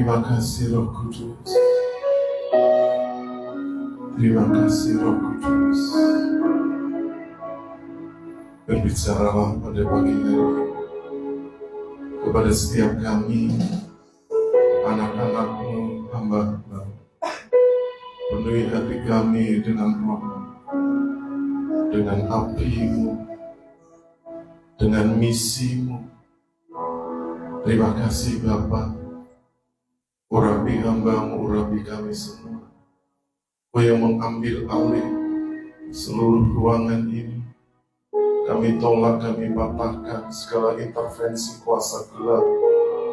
Terima kasih Roh Kudus. Terima kasih Roh Kudus. Berbicaralah pada pagi hari kepada setiap kami, anak-anak-Mu, hamba-Hamba. Penuhi hati kami dengan Roh-Mu, dengan api-Mu, dengan misi-Mu. Terima kasih Bapa. Urapi hamba-Mu, urapi kami semua. Kau yang mengambil alih seluruh ruangan ini. Kami tolak, kami patahkan segala intervensi kuasa gelap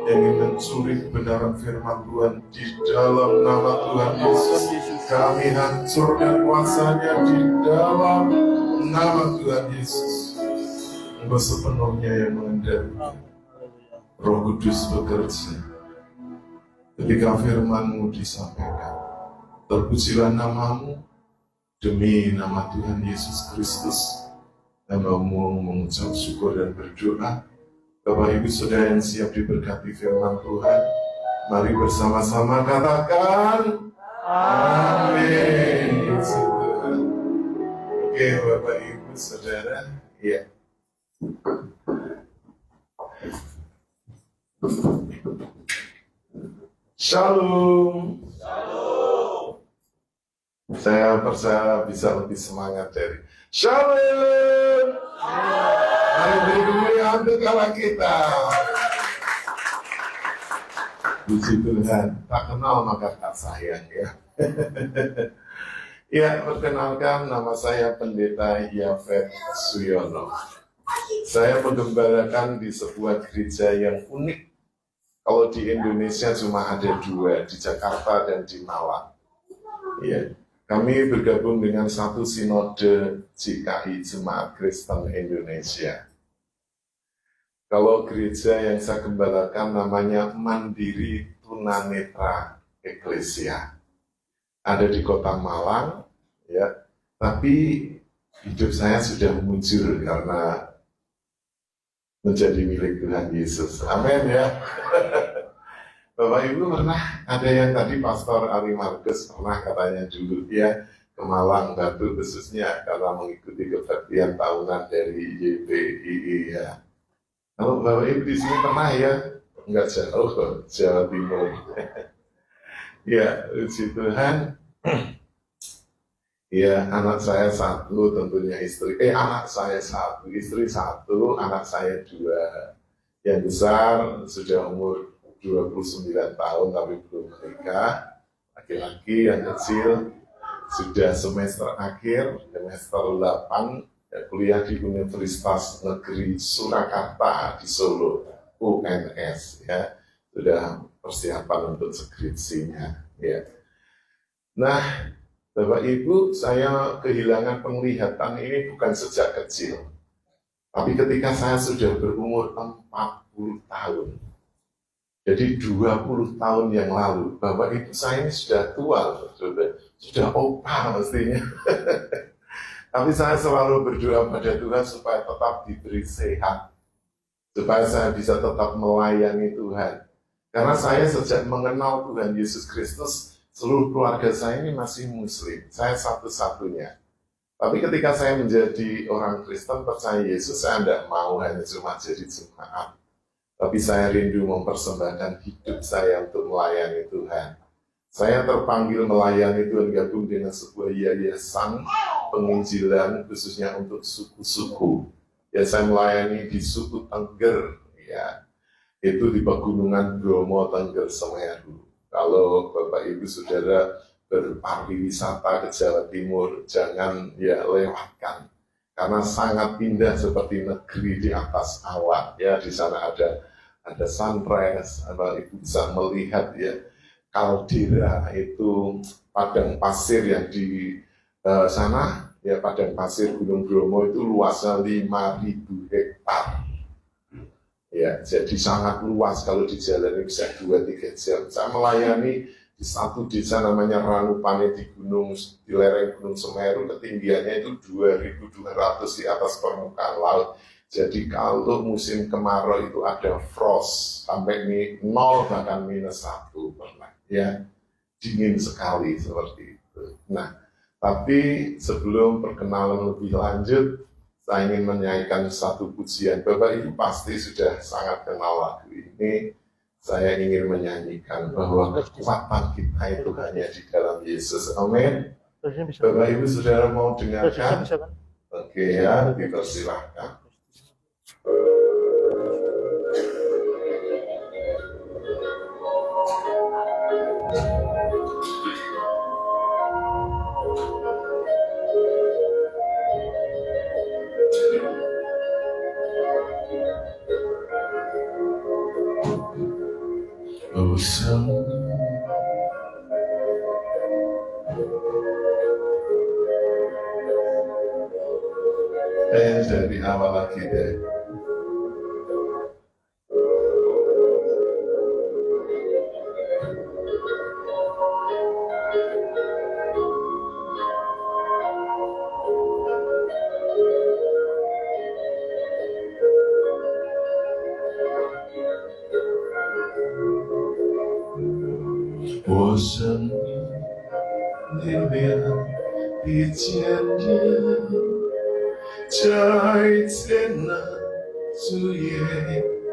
yang ingin mencuri kebenaran firman Tuhan di dalam nama Tuhan Yesus. Kami hancurkan kuasanya di dalam nama Tuhan Yesus. Engkau sepenuhnya yang mengendalikan. Roh Kudus bekerja. Ketika firman-Mu disampaikan, terpujilah nama-Mu demi nama Tuhan Yesus Kristus. Hamba-Mu mengucap syukur dan berdoa. Bapak Ibu Saudara yang siap diberkati firman Tuhan, mari bersama-sama katakan amin. Oke Bapak Ibu Saudara, ya. Shalom. Saya percaya bisa lebih semangat dari Shalom. Mari beri kemuliaan untuk kawan kita. Puji Tuhan, tak kenal maka tak sayang ya. Ya, perkenalkan nama saya Pendeta Yafet Suyono. Saya menggembalakan di sebuah gereja yang unik. Kalau di Indonesia cuma ada 2, di Jakarta dan di Malang. Ya. Kami bergabung dengan satu sinode GKI Jemaat Kristen Indonesia. Kalau gereja yang saya gembalakan namanya Mandiri Tunanetra Eklesia. Ada di Kota Malang, ya. Tapi hidup saya sudah mujur karena menjadi milik Tuhan Yesus. Amin ya. Bapak Ibu pernah ada yang tadi Pastor Ari Markus pernah katanya dulu ya ke Malang Batu khususnya karena mengikuti kebaktian tahunan dari YPII ya. Kalau Bapak Ibu di sini pernah ya? Enggak jauh, Jawa Timur. Ya, puji Tuhan. Ya, anak saya 1, tentunya istri. Anak saya 1, istri 1, anak saya 2. Yang besar sudah umur 29 tahun tapi belum menikah. Laki-laki yang kecil sudah semester akhir, semester 8, kuliah di Universitas Negeri Surakarta di Solo, UNS ya. Sudah persiapan untuk skripsinya ya. Nah, Bapak Ibu, saya kehilangan penglihatan ini bukan sejak kecil. Tapi ketika saya sudah berumur 40 tahun. Jadi 20 tahun yang lalu, Bapak Ibu saya ini sudah tua, sudah opa mestinya. Tapi saya selalu berdoa pada Tuhan supaya tetap diberi sehat. Supaya saya bisa tetap melayani Tuhan. Karena saya sejak mengenal Tuhan Yesus Kristus, seluruh keluarga saya ini masih Muslim. Saya satu-satunya. Tapi ketika saya menjadi orang Kristen percaya Yesus, saya tidak mau hanya cuma jadi jemaat. Tapi saya rindu mempersembahkan hidup saya untuk melayani Tuhan. Saya terpanggil melayani Tuhan gabung dengan sebuah yayasan penginjilan khususnya untuk suku-suku. Ya, saya melayani di suku Tengger, ya, itu di Pegunungan Bromo, Tengger, Semeru. Kalau Bapak Ibu Saudara berpariwisata ke Jawa Timur, jangan ya lewatkan. Karena sangat indah seperti negeri di atas awan. Ya, di sana ada sunrise, Ibu bisa melihat ya kaldera, itu padang pasir yang di sana ya, padang pasir Gunung Bromo itu luasnya 5.000 hektar ya, jadi sangat luas. Kalau dijalani bisa 2-3 jam. Saya melayani di satu desa namanya Ranupane di lereng Gunung Semeru, ketinggiannya itu 2.200 di atas permukaan laut. Jadi kalau musim kemarau itu ada frost sampai 0 bahkan -1 pernah, ya dingin sekali seperti itu. Nah, tapi sebelum perkenalan lebih lanjut, saya ingin menyanyikan satu pujian. Bapak Ibu pasti sudah sangat kenal lagu ini. Saya ingin menyanyikan bahwa kekuatan kita itu hanya di dalam Yesus. Amin. Bapak Ibu Saudara mau dengarkan? Oke ya, dipersilahkan. Dari awal lagi deh.我生命力量已坚韧，在艰难主耶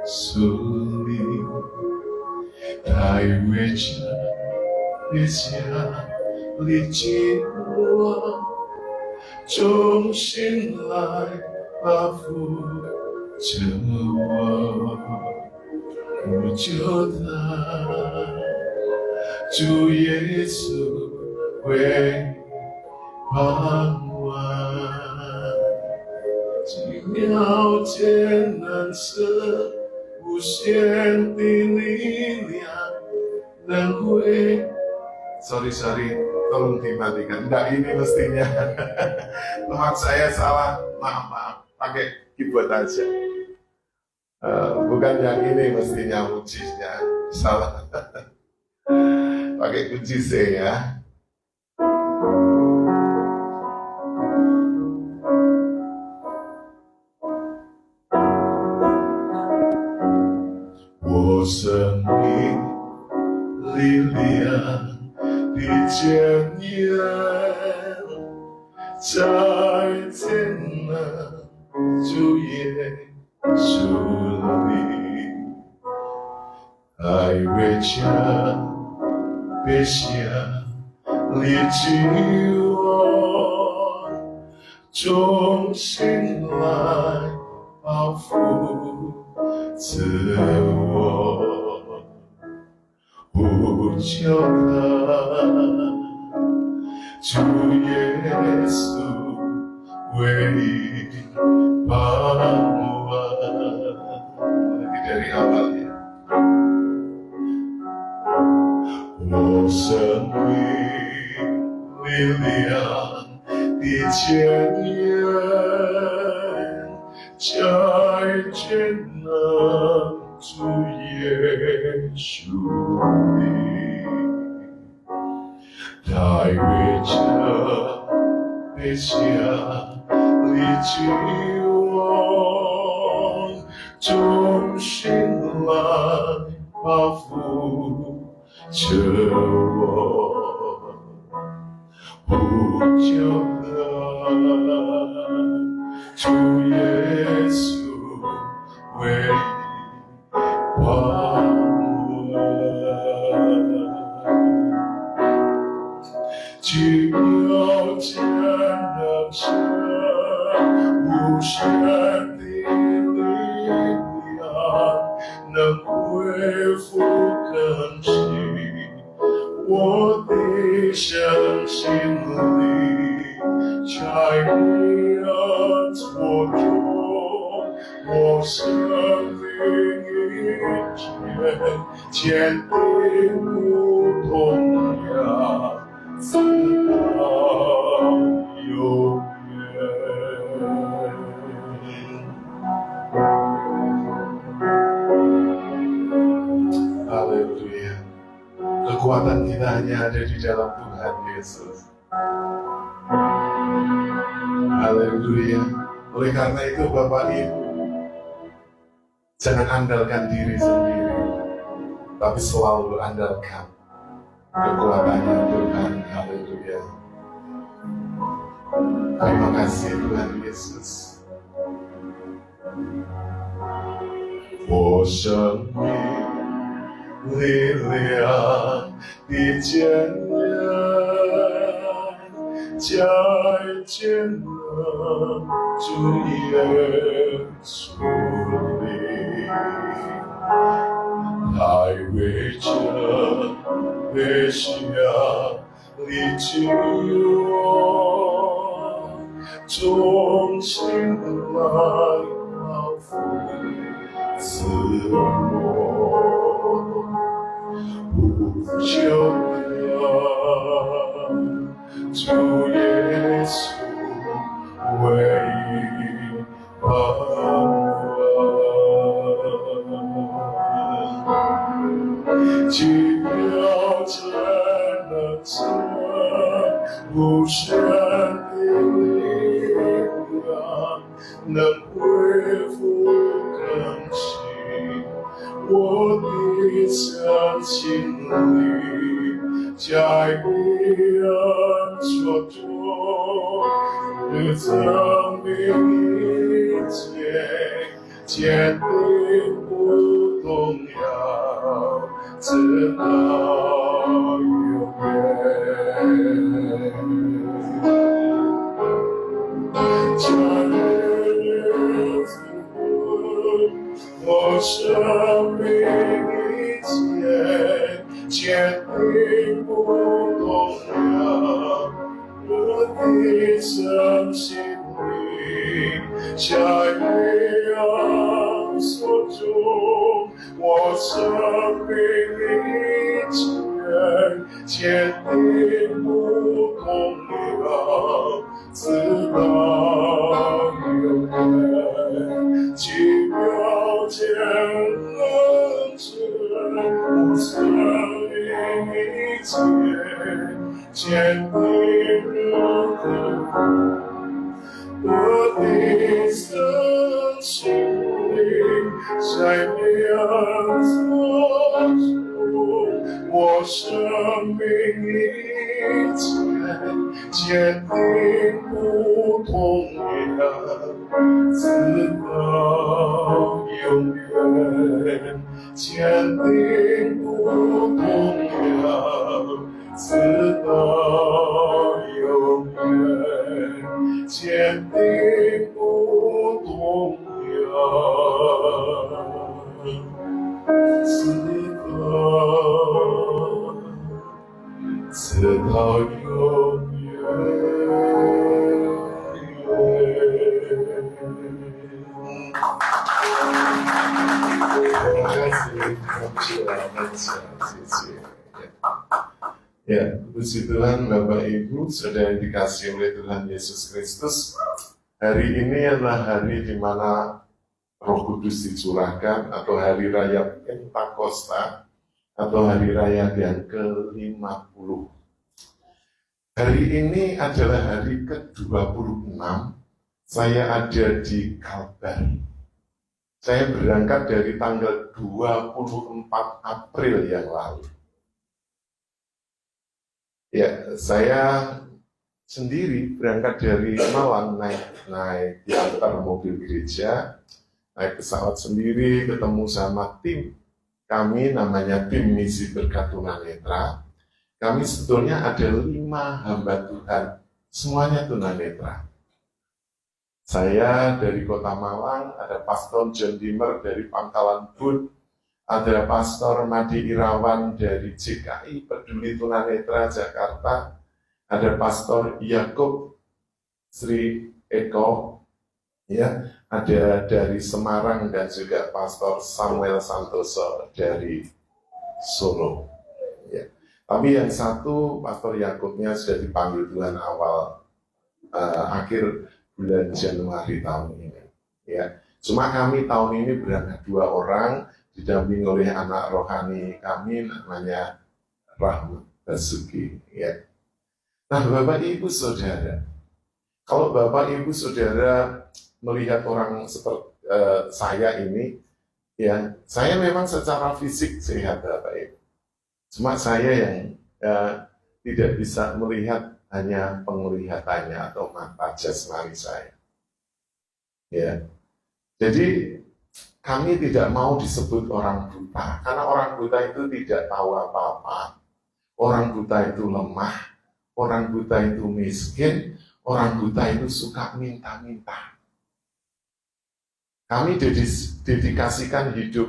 稣里，太伟大的家历经我，重新来把扶着我，不救他。主耶稣为盼望，奇妙艰难是无限的力量，能会。Sorry, tolong dimatikan. Enggak, ini mestinya. Teman saya salah, maaf, pakai keyboard aja. Bukan yang ini mestinya mujinya, salah. Pakai kunci C ya. 我生命力量的坚韧，在艰难主耶稣里，爱为家。别下离弃我，重新来报复自我，不求他，主耶稣为盼望。Dari awalnya. 我生命力量的坚韧，在艰难主耶稣里，太伟大的家历经我，重新来报复。着我，不救了，主耶稣为盼望，奇妙艰难是无限的力量，能恢复更新。我的相信里，在你的错中，我生命一切坚定如同呀，直到永远。Haleluya. Kekuatan kita hanya ada di dalam Tuhan Yesus. Haleluya. Oleh karena itu Bapak Ibu, Jangan andalkan diri sendiri, tapi selalu andalkan kekuatannya Tuhan. Haleluya. Terima kasih Tuhan Yesus. 我生命力量的坚韧，加以坚韧，主耶稣里，来为这为下的救我，重新来到福自我，不求主耶稣唯一盼望，奇妙真能成无限的力量，能恢复更新我的真心里，在黑暗所中的生命一切坚定不动摇，直到永远。在日子我生命一切坚定不动摇，我的真心里，在黑暗所中，我生命一切坚定不动摇，直到永远。奇妙坚韧着我生命一切坚定不我的真心灵在两所中，我生命一切坚定不动摇，直到永远，坚定不动摇，直到永远，坚定不动摇，直到永远。Terima kasih telah menonton, ya, puji Tuhan Bapak Ibu, saudara yang dikasihi oleh Tuhan Yesus Kristus. Hari ini adalah hari di mana Roh Kudus dicurahkan, atau hari raya Pentakosta, atau hari raya yang ke-50. Hari ini adalah hari ke-26. Saya ada di Kalbar. Saya berangkat dari tanggal 24 April yang lalu. Ya, saya sendiri berangkat dari Malang, naik diantar mobil gereja, naik pesawat sendiri, ketemu sama tim kami, namanya tim Misi Berkat Tunanetra. Kami sebetulnya ada 5 hamba Tuhan, semuanya tunanetra. Saya dari Kota Malang, ada Pastor John Dimmer dari Pangkalan Bun, ada Pastor Madi Irawan dari JKI Peduli Tunanetra Jakarta, ada Pastor Yakub Sri Eko, ya, ada dari Semarang, dan juga Pastor Samuel Santoso dari Solo. Ya. Tapi yang satu, Pastor Yakubnya sudah dipanggil Tuhan awal akhir bulan Januari tahun ini. Ya, cuma kami tahun ini berangkat 2 orang, didampingi oleh anak rohani kami namanya Rahmat Basuki. Ya. Nah, Bapak Ibu Saudara, kalau Bapak Ibu Saudara melihat orang seperti saya ini, Ya, saya memang secara fisik sehat Bapak Ibu. Cuma saya yang tidak bisa melihat hanya penglihatannya atau mata jasmani saya. Ya, jadi kami tidak mau disebut orang buta, karena orang buta itu tidak tahu apa-apa. Orang buta itu lemah, orang buta itu miskin, orang buta itu suka minta-minta. Kami dedikasikan hidup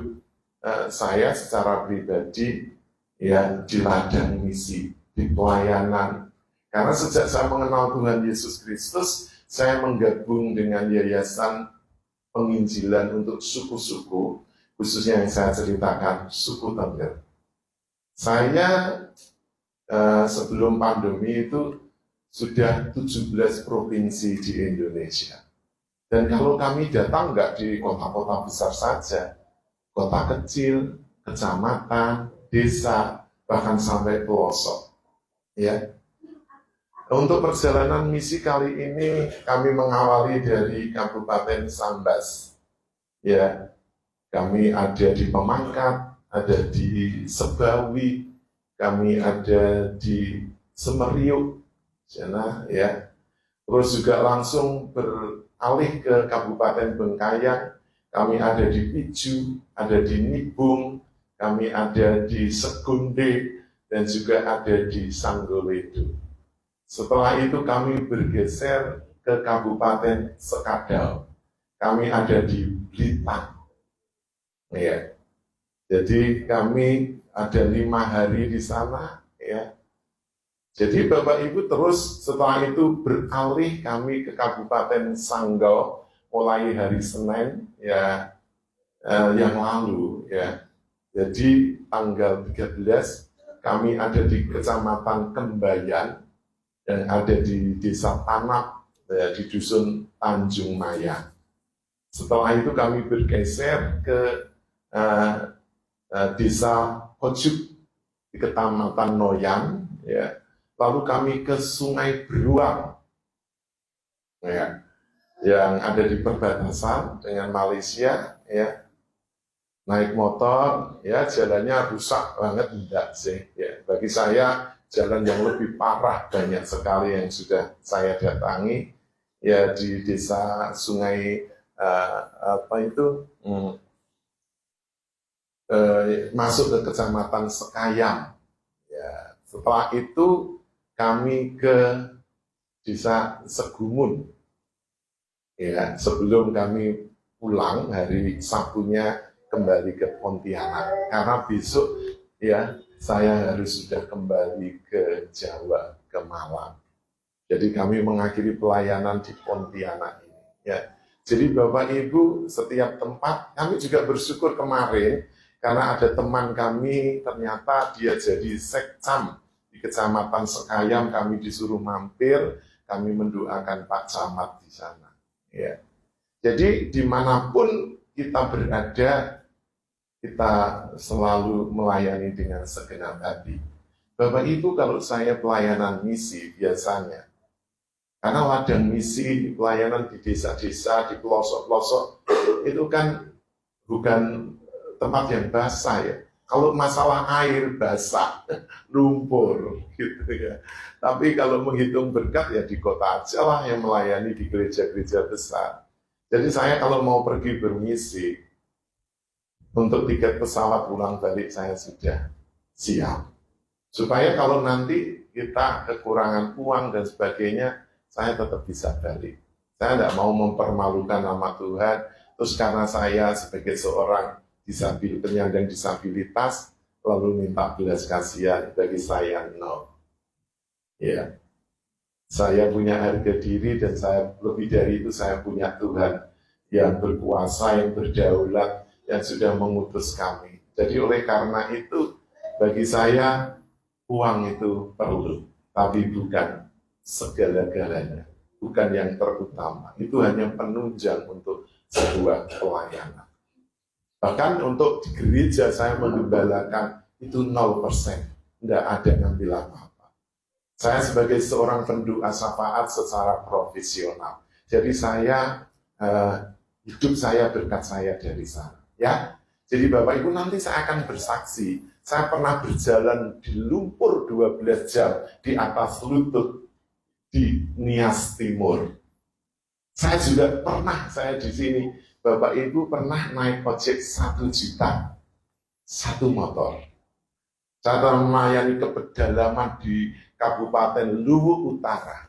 saya secara pribadi ya di ladang misi, di pelayanan. Karena sejak saya mengenal Tuhan Yesus Kristus, saya menggabung dengan yayasan penginjilan untuk suku-suku, khususnya yang saya ceritakan, suku Tengger. Saya sebelum pandemi itu sudah 17 provinsi di Indonesia. Dan kalau kami datang nggak di kota-kota besar saja, kota kecil, kecamatan, desa, bahkan sampai pelosok. Ya. Untuk perjalanan misi kali ini kami mengawali dari Kabupaten Sambas. Ya, kami ada di Pemangkat, ada di Sebawi, kami ada di Semeriuk, sana ya. Terus juga langsung beralih ke Kabupaten Bengkayang, kami ada di Piju, ada di Nibung, kami ada di Segunde, dan juga ada di Sanggoledo. Setelah itu kami bergeser ke Kabupaten Sekadau. Kami ada di Blitar. Ya. Jadi kami ada 5 hari di sana. Ya. Jadi Bapak Ibu terus setelah itu beralih kami ke Kabupaten Sanggau mulai hari Senin ya yang lalu. Ya. Jadi tanggal 13 kami ada di Kecamatan Kembayan dan ada di Desa Tanak, ya, di Dusun Tanjung Maya. Setelah itu kami bergeser ke Desa Hojuk di Kecamatan Noyan, ya. Lalu kami ke Sungai Beruang, ya, yang ada di perbatasan dengan Malaysia, ya. Naik motor, ya jalannya rusak banget enggak sih, ya. Bagi saya jalan yang lebih parah banyak sekali yang sudah saya datangi ya di desa Sungai masuk ke Kecamatan Sekayam ya. Setelah itu kami ke Desa Segumun ya, sebelum kami pulang hari Sabtunya kembali ke Pontianak karena besok ya saya harus sudah kembali ke Jawa, ke Malang. Jadi kami mengakhiri pelayanan di Pontianak ini. Ya. Jadi Bapak Ibu setiap tempat, kami juga bersyukur kemarin karena ada teman kami ternyata dia jadi sekcam di Kecamatan Sekayam, kami disuruh mampir, kami mendoakan Pak Camat di sana. Ya. Jadi dimanapun kita berada, kita selalu melayani dengan segenap hati. Bapak Ibu, kalau saya pelayanan misi biasanya, karena ladang misi, pelayanan di desa-desa, di pelosok-pelosok, itu kan bukan tempat yang basah ya. Kalau masalah air basah, lumpur gitu ya. Tapi kalau menghitung berkat ya di kota aja lah yang melayani di gereja-gereja besar. Jadi saya kalau mau pergi bermisi, untuk tiket pesawat pulang balik saya sudah siap. Supaya kalau nanti kita kekurangan uang dan sebagainya, saya tetap bisa balik. Saya tidak mau mempermalukan nama Tuhan, terus karena saya sebagai seorang penyandang disabilitas, lalu minta belas kasihan bagi saya, no. Ya, saya punya harga diri dan saya lebih dari itu saya punya Tuhan yang berkuasa, yang berdaulat, yang sudah mengutus kami. Jadi oleh karena itu, bagi saya, uang itu perlu, tapi bukan segala-galanya. Bukan yang terutama. Itu hanya penunjang untuk sebuah pelayanan. Bahkan untuk di gereja saya menggembalakan itu 0%. Tidak ada ngambil apa-apa. Saya sebagai seorang pendoa syafaat secara profesional. Jadi saya, hidup saya, berkat saya dari sana. Ya, Jadi Bapak Ibu nanti saya akan bersaksi, saya pernah berjalan di lumpur 12 jam di atas lutut di Nias Timur. Saya juga pernah, saya di sini, Bapak Ibu pernah naik ojek 1 juta, 1 motor. Saya telah melayani ke pedalaman di Kabupaten Luwu Utara.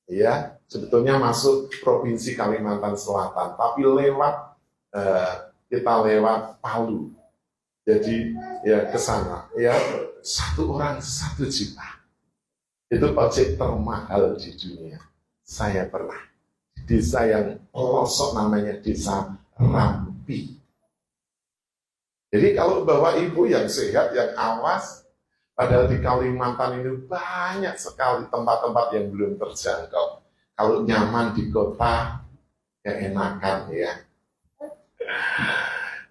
Ya, sebetulnya masuk Provinsi Kalimantan Selatan, tapi kita lewat Palu. Jadi ya ke sana, ya 1 orang 1 juta. Itu ojek termahal di dunia. Saya pernah di desa yang pelosok namanya Desa Rampi. Jadi kalau Bapak Ibu yang sehat, yang awas, padahal di Kalimantan ini banyak sekali tempat-tempat yang belum terjangkau. Kalau nyaman di kota, ya enakan ya.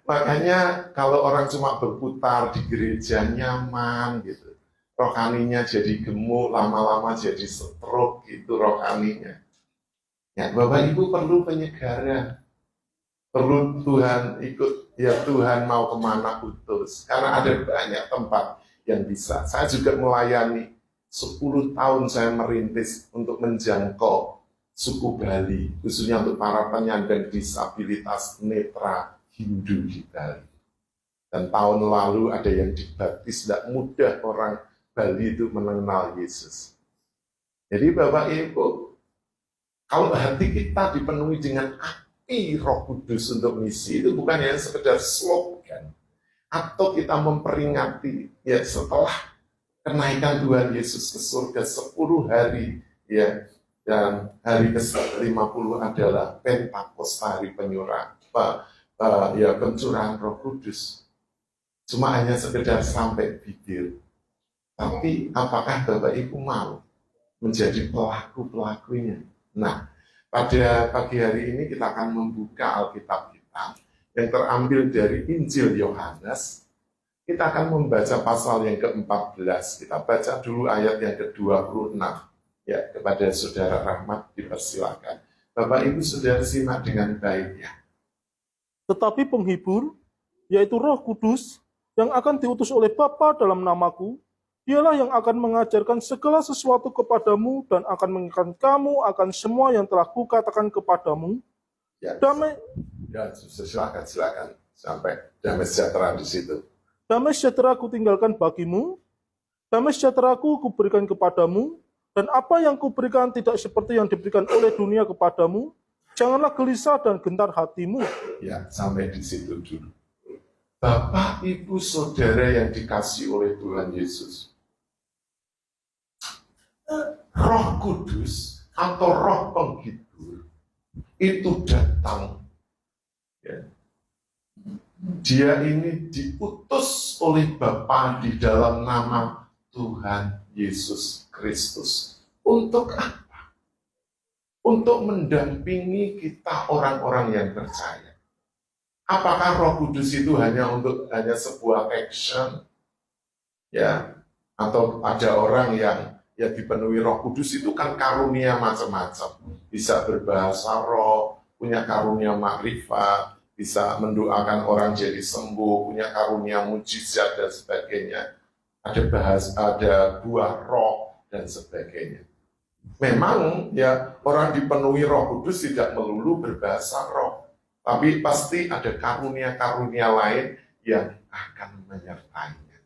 Makanya kalau orang cuma berputar di gereja nyaman gitu, rohaninya jadi gemuk, lama-lama jadi stroke gitu rohaninya. Ya Bapak Ibu perlu penyegaran, perlu Tuhan ikut, ya Tuhan mau kemana utus. Karena ada banyak tempat yang bisa. Saya juga melayani 10 tahun saya merintis untuk menjangkau suku Bali, khususnya untuk para penyandang disabilitas netra Hindu di Bali. Dan tahun lalu ada yang dibaptis, tidak mudah orang Bali itu mengenal Yesus. Jadi Bapak Ibu, kalau hati kita dipenuhi dengan api Roh Kudus untuk misi, itu bukan hanya sekedar slogan, atau kita memperingati ya setelah kenaikan Tuhan Yesus ke surga 10 hari, ya, dan hari ke-50 adalah Pentakosta, hari pencurahan Roh Kudus. Cuma hanya sekedar sampai bibir. Tapi apakah Bapak Ibu mau menjadi pelaku-pelakunya? Nah, pada pagi hari ini kita akan membuka Alkitab kita yang terambil dari Injil Yohanes. Kita akan membaca pasal yang ke-14. Kita baca dulu ayat yang ke-26. Ya, kepada saudara Rahmat dipersilakan. Bapak Ibu saudara simak dengan baik ya. Tetapi penghibur, yaitu Roh Kudus, yang akan diutus oleh Bapa dalam namaku, dialah yang akan mengajarkan segala sesuatu kepadamu dan akan mengingatkan kamu akan semua yang telah kukatakan kepadamu. Ya, silakan. Sampai damai sejahtera di situ. Damai sejahtera kutinggalkan bagimu, damai sejahtera kuberikan kepadamu, dan apa yang kuberikan tidak seperti yang diberikan oleh dunia kepadamu. Janganlah gelisah dan gentar hatimu. Ya, sampai di situ dulu. Bapak, Ibu, Saudara yang dikasihi oleh Tuhan Yesus. Roh Kudus atau Roh Penghibur itu datang. Ya. Dia ini diutus oleh Bapa di dalam nama Tuhan Yesus Kristus. Untuk apa? Untuk mendampingi kita orang-orang yang percaya. Apakah Roh Kudus itu hanya sebuah action? Ya, atau ada orang yang dipenuhi Roh Kudus itu kan karunia macam-macam. Bisa berbahasa roh, punya karunia makrifat, bisa mendoakan orang jadi sembuh, punya karunia mujizat dan sebagainya. Ada buah roh dan sebagainya. Memang ya orang dipenuhi Roh Kudus tidak melulu berbahasa roh, tapi pasti ada karunia-karunia lain yang akan menyertainya.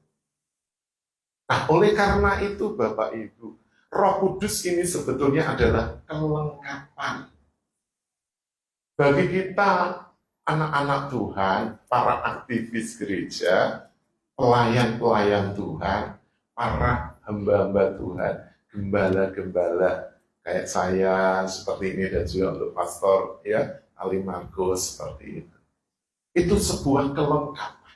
Nah, oleh karena itu Bapak Ibu, Roh Kudus ini sebetulnya adalah kelengkapan bagi kita anak-anak Tuhan, para aktivis gereja, pelayan-pelayan Tuhan, para hamba-hamba Tuhan, gembala-gembala kayak saya seperti ini dan juga untuk pastor ya Ali Markus seperti itu. Itu sebuah kelengkapan.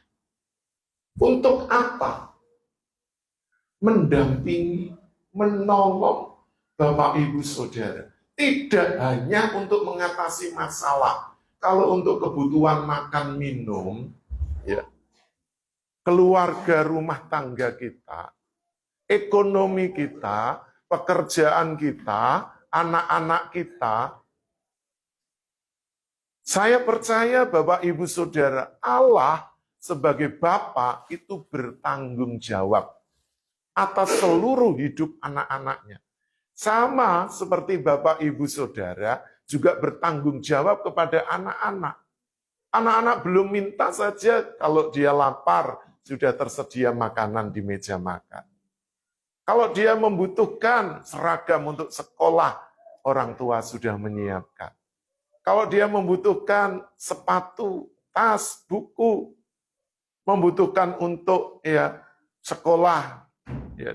Untuk apa? Mendampingi, menolong Bapak Ibu Saudara. Tidak hanya untuk mengatasi masalah. Kalau untuk kebutuhan makan minum, ya, keluarga rumah tangga kita, ekonomi kita, pekerjaan kita, anak-anak kita. Saya percaya Bapak Ibu Saudara, Allah sebagai bapa itu bertanggung jawab atas seluruh hidup anak-anaknya. Sama seperti Bapak, Ibu, Saudara juga bertanggung jawab kepada anak-anak. Anak-anak belum minta saja, kalau dia lapar, sudah tersedia makanan di meja makan. Kalau dia membutuhkan seragam untuk sekolah, orang tua sudah menyiapkan. Kalau dia membutuhkan sepatu, tas, buku, membutuhkan untuk sekolah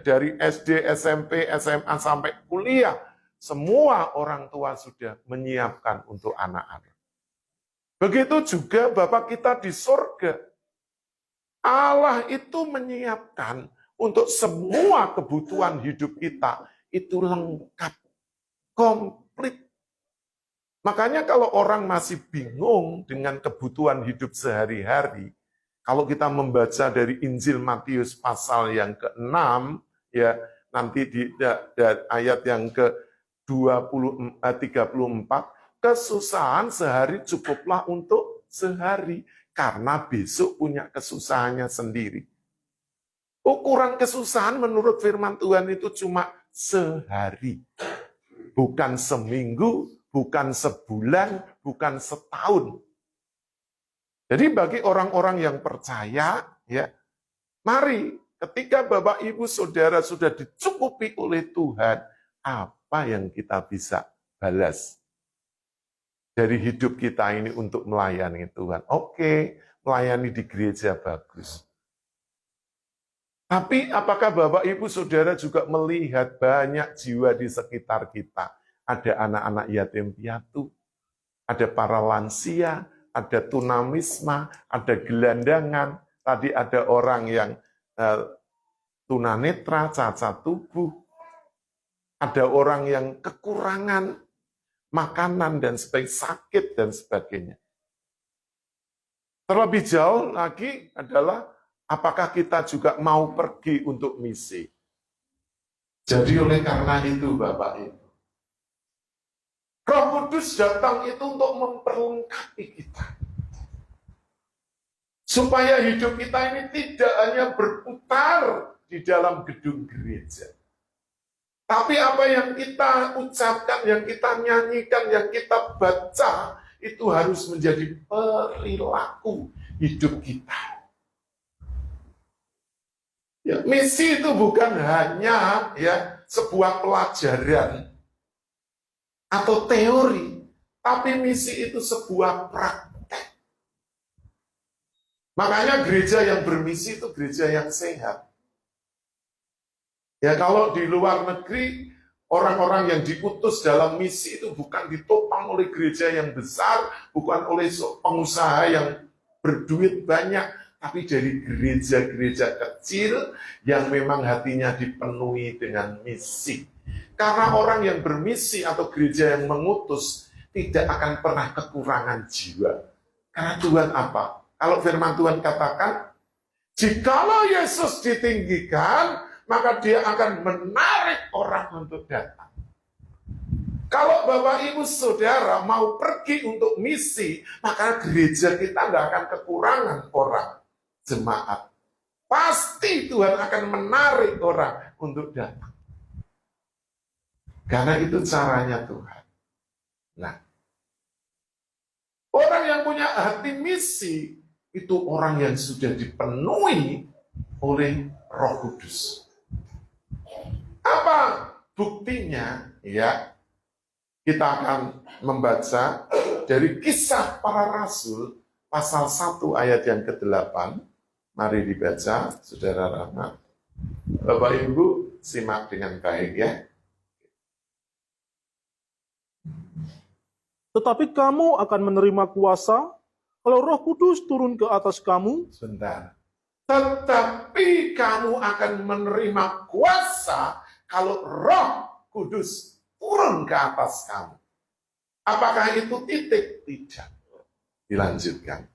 dari SD, SMP, SMA sampai kuliah, semua orang tua sudah menyiapkan untuk anak-anak. Begitu juga Bapa kita di surga. Allah itu menyiapkan untuk semua kebutuhan hidup kita, itu lengkap, komplit. Makanya kalau orang masih bingung dengan kebutuhan hidup sehari-hari, kalau kita membaca dari Injil Matius pasal yang ke-6, ya nanti di ayat yang ke-34, kesusahan sehari cukuplah untuk sehari, karena besok punya kesusahannya sendiri. Ukuran kesusahan menurut firman Tuhan itu cuma sehari. Bukan seminggu, bukan sebulan, bukan setahun. Jadi bagi orang-orang yang percaya, ya, mari ketika Bapak, Ibu, Saudara sudah dicukupi oleh Tuhan, apa yang kita bisa balas dari hidup kita ini untuk melayani Tuhan? Oke, melayani di gereja bagus. Tapi apakah Bapak, Ibu, Saudara juga melihat banyak jiwa di sekitar kita? Ada anak-anak yatim piatu, ada para lansia, ada tunawisma, ada gelandangan, tadi ada orang yang tunanetra, cacat tubuh, ada orang yang kekurangan makanan dan sebagainya, sakit dan sebagainya. Terlebih jauh lagi adalah apakah kita juga mau pergi untuk misi. Jadi oleh karena itu Bapak Ibu, Roh Kudus datang itu untuk memperlengkapi kita. Supaya hidup kita ini tidak hanya berputar di dalam gedung gereja. Tapi apa yang kita ucapkan, yang kita nyanyikan, yang kita baca, itu harus menjadi perilaku hidup kita. Ya, misi itu bukan hanya sebuah pelajaran atau teori, tapi misi itu sebuah praktek. Makanya gereja yang bermisi itu gereja yang sehat. Ya, kalau di luar negeri, orang-orang yang diutus dalam misi itu bukan ditopang oleh gereja yang besar, bukan oleh pengusaha yang berduit banyak, tapi dari gereja-gereja kecil yang memang hatinya dipenuhi dengan misi. Karena orang yang bermisi atau gereja yang mengutus tidak akan pernah kekurangan jiwa. Karena Tuhan apa? Kalau firman Tuhan katakan, jikalau Yesus ditinggikan, maka dia akan menarik orang untuk datang. Kalau Bapak, Ibu, Saudara mau pergi untuk misi, maka gereja kita tidak akan kekurangan orang, jemaat. Pasti Tuhan akan menarik orang untuk datang. Karena itu caranya Tuhan. Nah, orang yang punya hati misi, itu orang yang sudah dipenuhi oleh Roh Kudus. Apa buktinya? Ya, kita akan membaca dari Kisah Para Rasul pasal 1 ayat yang ke-8. Mari dibaca, Saudara Rahmat. Bapak Ibu simak dengan baik ya. Tetapi kamu akan menerima kuasa kalau Roh Kudus turun ke atas kamu. Sebentar. Tetapi kamu akan menerima kuasa kalau Roh Kudus turun ke atas kamu. Apakah itu titik? Tidak. Dilanjutkan.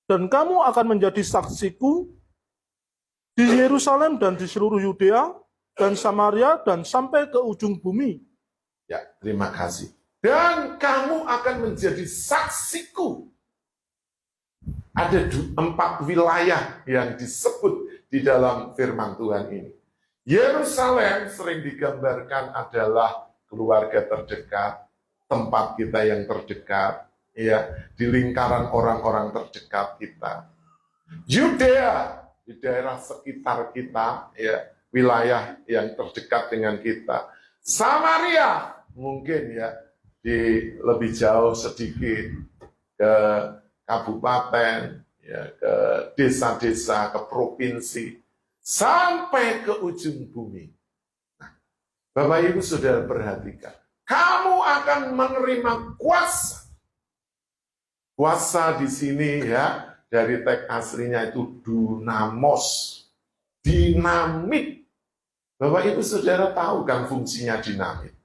Dan kamu akan menjadi saksiku di Yerusalem dan di seluruh Yudea dan Samaria dan sampai ke ujung bumi. Ya, terima kasih. Dan kamu akan menjadi saksiku Ada 4 wilayah yang disebut di dalam firman Tuhan ini. Yerusalem sering digambarkan adalah keluarga terdekat, tempat kita yang terdekat, ya, di lingkaran orang-orang terdekat kita. Yudea di daerah sekitar kita, ya, wilayah yang terdekat dengan kita. Samaria mungkin ya di lebih jauh sedikit ke kabupaten, ya, ke desa-desa, ke provinsi, sampai ke ujung bumi. Nah, Bapak Ibu Saudara perhatikan, kamu akan menerima kuasa. Kuasa di sini ya, dari teks aslinya itu dunamos, dinamit. Bapak Ibu Saudara tahu kan fungsinya dinamit.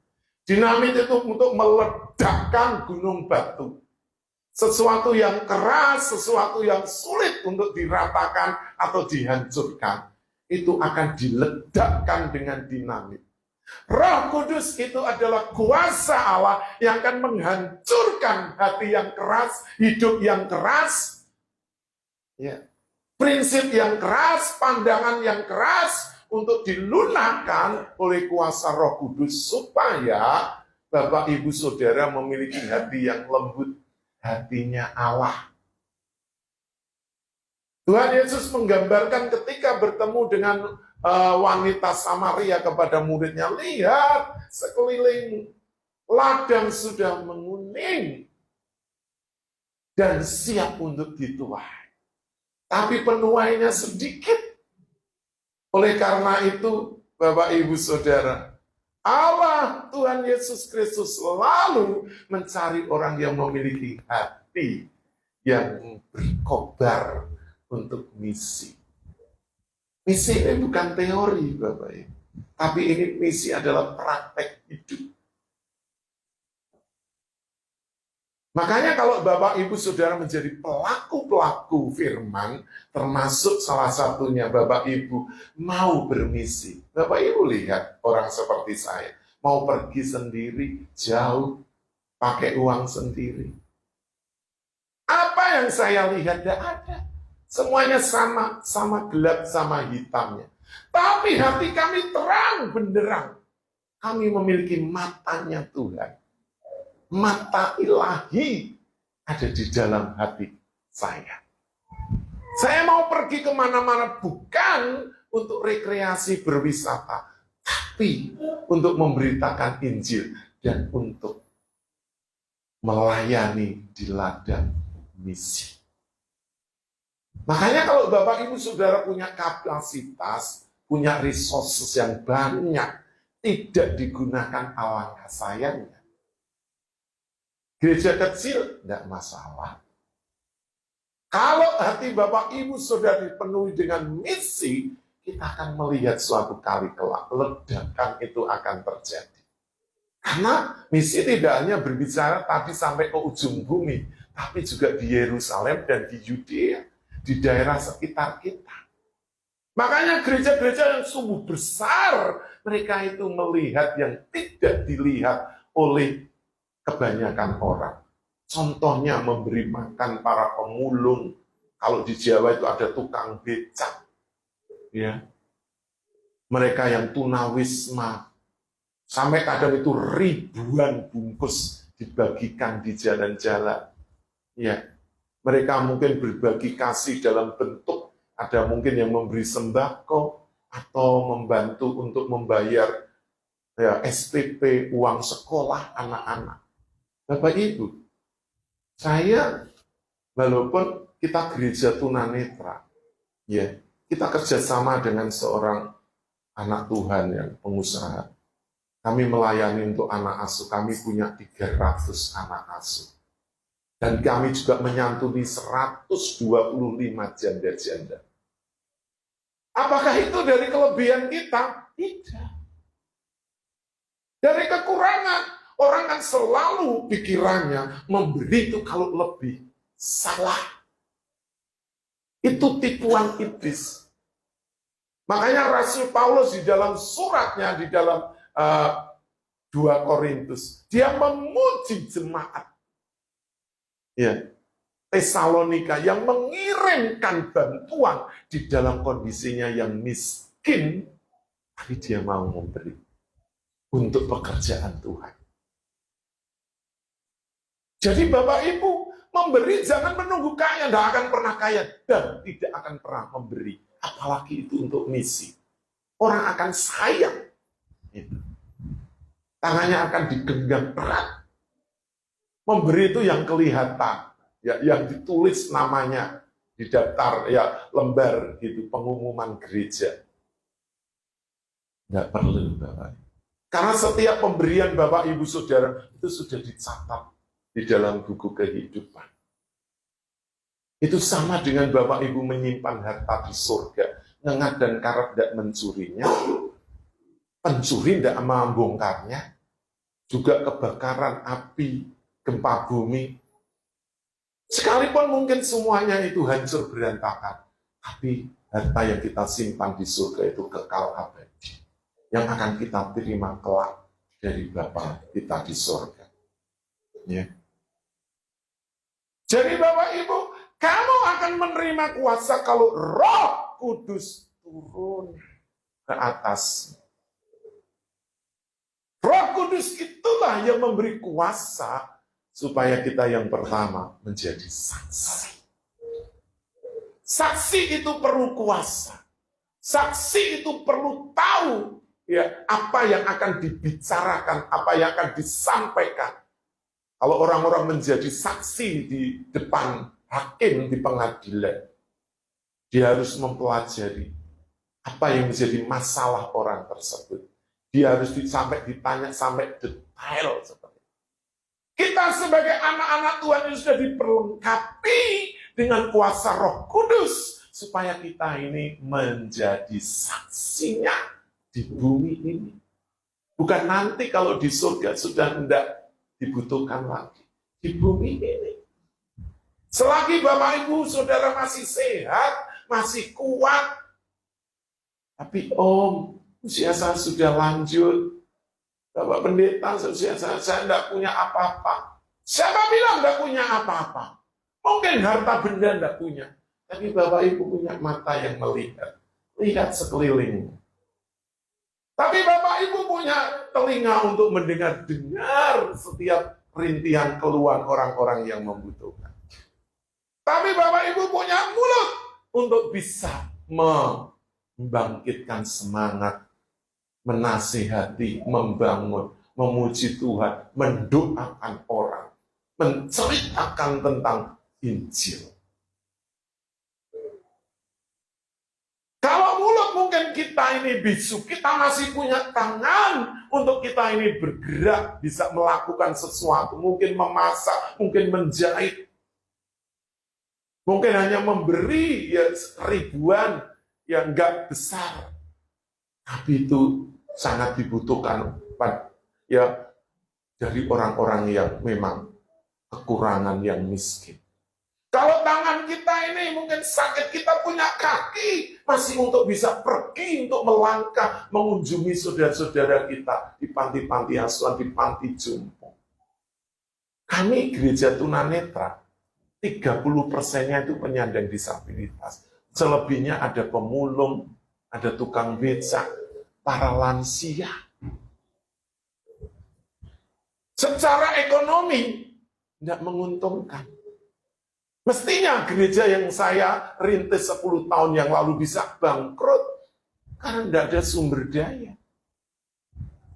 Dinamit itu untuk meledakkan gunung batu. Sesuatu yang keras, sesuatu yang sulit untuk diratakan atau dihancurkan, itu akan diledakkan dengan dinamit. Roh Kudus itu adalah kuasa Allah yang akan menghancurkan hati yang keras, hidup yang keras, ya, prinsip yang keras, pandangan yang keras, untuk dilunakkan oleh kuasa Roh Kudus, supaya Bapak Ibu Saudara memiliki hati yang lembut, hatinya Allah. Tuhan Yesus menggambarkan ketika bertemu dengan wanita Samaria kepada muridnya, lihat sekeliling ladang sudah menguning dan siap untuk dituai, tapi penuainya sedikit. Oleh karena itu, Bapak Ibu Saudara, Allah Tuhan Yesus Kristus selalu mencari orang yang memiliki hati yang berkobar untuk misi. Misi ini bukan teori, Bapak Ibu, tapi ini misi adalah praktek hidup. Makanya kalau Bapak Ibu Saudara menjadi pelaku-pelaku firman, termasuk salah satunya Bapak Ibu mau bermisi. Bapak Ibu lihat orang seperti saya, mau pergi sendiri, jauh, pakai uang sendiri. Apa yang saya lihat? Tidak ada. Semuanya sama gelap, sama hitamnya. Tapi hati kami terang benderang. Kami memiliki matanya Tuhan. Mata ilahi ada di dalam hati saya. Saya mau pergi kemana-mana bukan untuk rekreasi berwisata, tapi untuk memberitakan Injil dan untuk melayani di ladang misi. Makanya kalau Bapak Ibu Saudara punya kapasitas, punya resources yang banyak, tidak digunakan alangkah sayangnya. Gereja kecil, tidak masalah. Kalau hati Bapak Ibu Saudara dipenuhi dengan misi, kita akan melihat suatu kali kelak, ledakan itu akan terjadi. Karena misi tidak hanya berbicara tadi sampai ke ujung bumi, tapi juga di Yerusalem dan di Yudea, di daerah sekitar kita. Makanya gereja-gereja yang sungguh besar, mereka itu melihat yang tidak dilihat oleh kebanyakan orang. Contohnya memberi makan para pemulung. Kalau di Jawa itu ada tukang becak, ya. Mereka yang tunawisma, sampai kadang itu ribuan bungkus dibagikan di jalan-jalan. Ya, mereka mungkin berbagi kasih dalam bentuk, ada mungkin yang memberi sembako atau membantu untuk membayar ya, SPP, uang sekolah anak-anak. Bapak Ibu, saya walaupun kita gereja tunanetra, ya, kita kerjasama dengan seorang anak Tuhan yang pengusaha. Kami melayani untuk anak asuh, kami punya 300 anak asuh. Dan kami juga menyantuni 125 janda-janda. Apakah itu dari kelebihan kita? Tidak. Dari kekurangan. Orang kan selalu pikirannya memberi itu kalau lebih. Salah. Itu tipuan iblis. Makanya Rasul Paulus di dalam suratnya, di dalam 2 Korintus, dia memuji jemaat. Ya. Tesalonika yang mengirimkan bantuan di dalam kondisinya yang miskin, tapi dia mau memberi untuk pekerjaan Tuhan. Jadi Bapak Ibu, memberi jangan menunggu kaya, tidak akan pernah kaya dan tidak akan pernah memberi, apalagi itu untuk misi. Orang akan sayang, tangannya akan digenggam erat. Memberi itu yang kelihatan, ya, yang ditulis namanya di daftar, ya, lembar gitu, pengumuman gereja. Nggak perlu, Bapak. Karena setiap pemberian Bapak Ibu Saudara itu sudah dicatat di dalam buku kehidupan. Itu sama dengan Bapak Ibu menyimpan harta di surga. Ngengat dan karat tidak mencurinya, pencuri tidak membongkarnya, juga kebakaran api, gempa bumi. Sekalipun mungkin semuanya itu hancur berantakan, tapi harta yang kita simpan di surga itu kekal abadi, yang akan kita terima kelak dari Bapa kita di surga. Ya. Jadi Bapak Ibu, kamu akan menerima kuasa kalau Roh Kudus turun ke atas. Roh Kudus itulah yang memberi kuasa supaya kita yang pertama menjadi saksi. Saksi itu perlu kuasa. Saksi itu perlu tahu, ya, apa yang akan dibicarakan, apa yang akan disampaikan. Kalau orang-orang menjadi saksi di depan hakim di pengadilan, dia harus mempelajari apa yang menjadi masalah orang tersebut. Dia harus sampai ditanya sampai detail seperti itu. Kita sebagai anak-anak Tuhan yang sudah diperlengkapi dengan kuasa Roh Kudus supaya kita ini menjadi saksinya di bumi ini. Bukan nanti kalau di surga sudah tidak dibutuhkan lagi. Di bumi ini. Selagi Bapak Ibu Saudara masih sehat, masih kuat, tapi Om, usia saya sudah lanjut, Bapak Pendeta, usia saya tidak punya apa-apa. Siapa bilang tidak punya apa-apa? Mungkin harta benda tidak punya, tapi Bapak Ibu punya mata yang melihat, lihat sekeliling. Tapi Bapak Ibu punya telinga untuk mendengar setiap rintihan keluhan orang-orang yang membutuhkan. Tapi Bapak Ibu punya mulut untuk bisa membangkitkan semangat, menasihati, membangun, memuji Tuhan, mendoakan orang, menceritakan tentang Injil. Kalau mulut mungkin kita ini bisu, kita masih punya tangan untuk kita ini bergerak, bisa melakukan sesuatu, mungkin memasak, mungkin menjahit. Mungkin hanya memberi ya ribuan yang enggak besar. Tapi itu sangat dibutuhkan ya dari orang-orang yang memang kekurangan, yang miskin. Kalau tangan kita ini mungkin sakit, kita punya kaki masih untuk bisa pergi, untuk melangkah, mengunjungi saudara-saudara kita di panti-panti asuhan, di panti jompo. Kami gereja tunanetra, 30%-nya itu penyandang disabilitas. Selebihnya ada pemulung, ada tukang becak, para lansia. Secara ekonomi tidak menguntungkan. Mestinya gereja yang saya rintis 10 tahun yang lalu bisa bangkrut karena tidak ada sumber daya.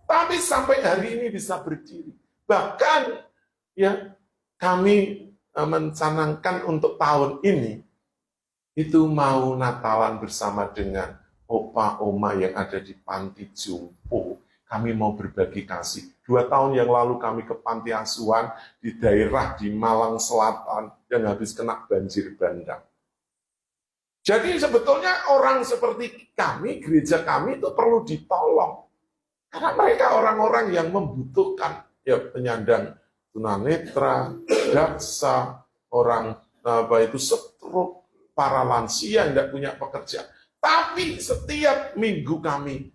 Tapi sampai hari ini bisa berdiri. Bahkan ya kami mencanangkan untuk tahun ini itu mau Natalan bersama dengan opa oma yang ada di panti jompo. Kami mau berbagi kasih. 2 tahun yang lalu kami ke panti asuhan di daerah di Malang Selatan yang habis kena banjir bandang. Jadi sebetulnya orang seperti kami, gereja kami itu perlu ditolong. Karena mereka orang-orang yang membutuhkan, ya, penyandang tunanetra, daksa, orang stroke, para lansia yang tidak punya pekerjaan. Tapi setiap minggu kami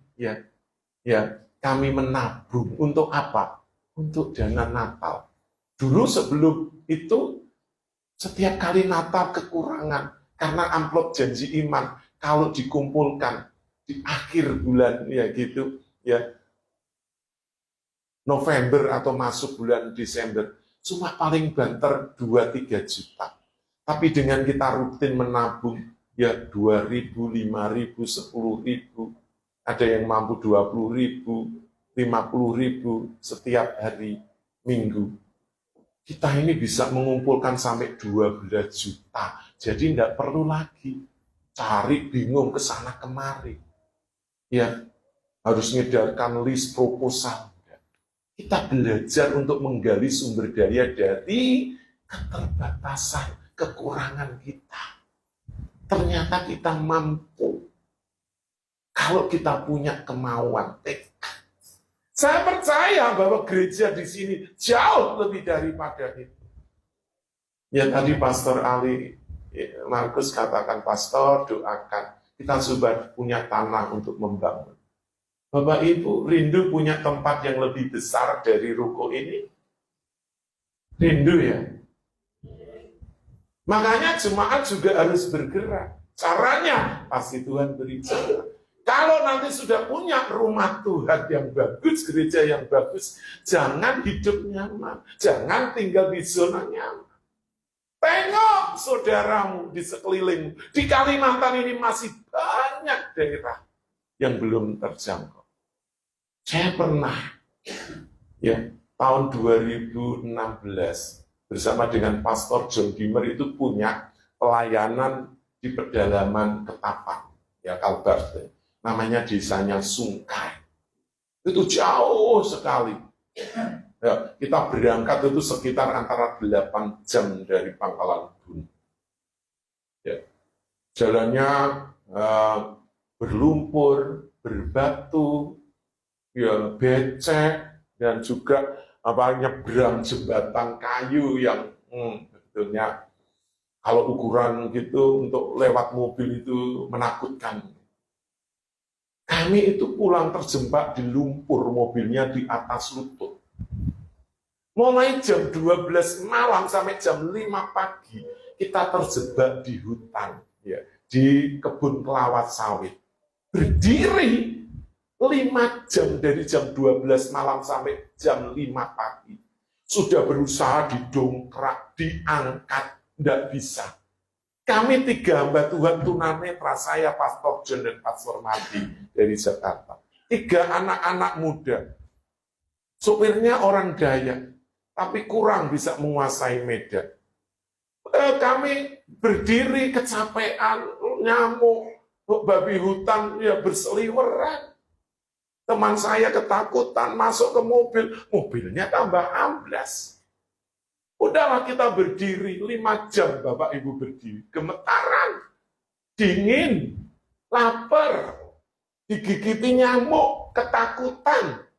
kami menabung untuk apa? Untuk dana Natal. Dulu sebelum itu Setiap kali Natal kekurangan karena amplop janji iman kalau dikumpulkan di akhir bulan ya gitu ya November atau masuk bulan Desember cuma paling banter 2-3 juta. Tapi dengan kita rutin menabung ya 2.000, 5.000, 10.000, ada yang mampu 20.000, 50.000 setiap hari Minggu. Kita ini bisa mengumpulkan sampai 12 juta. Jadi tidak perlu lagi cari bingung ke sana kemari. Ya, harus ngedarkan list proposal. Kita belajar untuk menggali sumber daya dari keterbatasan, kekurangan kita. Ternyata kita mampu. Kalau kita punya kemauan, tekad. Saya percaya bahwa gereja di sini jauh lebih daripada itu. Ya tadi Pastor Ali Markus katakan, Pastor doakan. Kita sudah punya tanah untuk membangun. Bapak Ibu, rindu punya tempat yang lebih besar dari ruko ini? Rindu ya? Makanya jemaat juga harus bergerak. Caranya, pasti Tuhan beri cara. Kalau nanti sudah punya rumah Tuhan yang bagus, gereja yang bagus, jangan hidup nyaman. Jangan tinggal di zona nyaman. Tengok saudaramu di sekelilingmu. Di Kalimantan ini masih banyak daerah yang belum terjangkau. Saya pernah, ya tahun 2016, bersama dengan Pastor John Dimmer itu punya pelayanan di pedalaman Ketapang, ya Kalbar, namanya desanya Sungkai. Itu jauh sekali. Ya, kita berangkat itu sekitar antara 8 jam dari Pangkalan Bun. Ya, jalannya berlumpur, berbatu, ya becek, dan juga nyebrang jembatan kayu yang sebetulnya kalau ukuran gitu untuk lewat mobil itu menakutkan. Kami itu pulang terjebak di lumpur, mobilnya di atas lutut. Mulai jam 12 malam sampai jam 5 pagi, kita terjebak di hutan, ya, di kebun kelawat sawit. Berdiri 5 jam dari jam 12 malam sampai jam 5 pagi. Sudah berusaha didongkrak, diangkat, tidak bisa. Kami 3 hamba Tuhan tunanetra, saya, Pastor John, dan Pastor Madi dari Jakarta. 3 anak-anak muda. Supirnya orang Dayak, tapi kurang bisa menguasai medan. Kami berdiri kecapean, nyamuk, babi hutan ya berseliweran. Teman saya ketakutan masuk ke mobil, mobilnya tambah amblas. Udahlah kita berdiri 5 jam Bapak Ibu berdiri, gemetaran, dingin, lapar, digigiti nyamuk, ketakutan.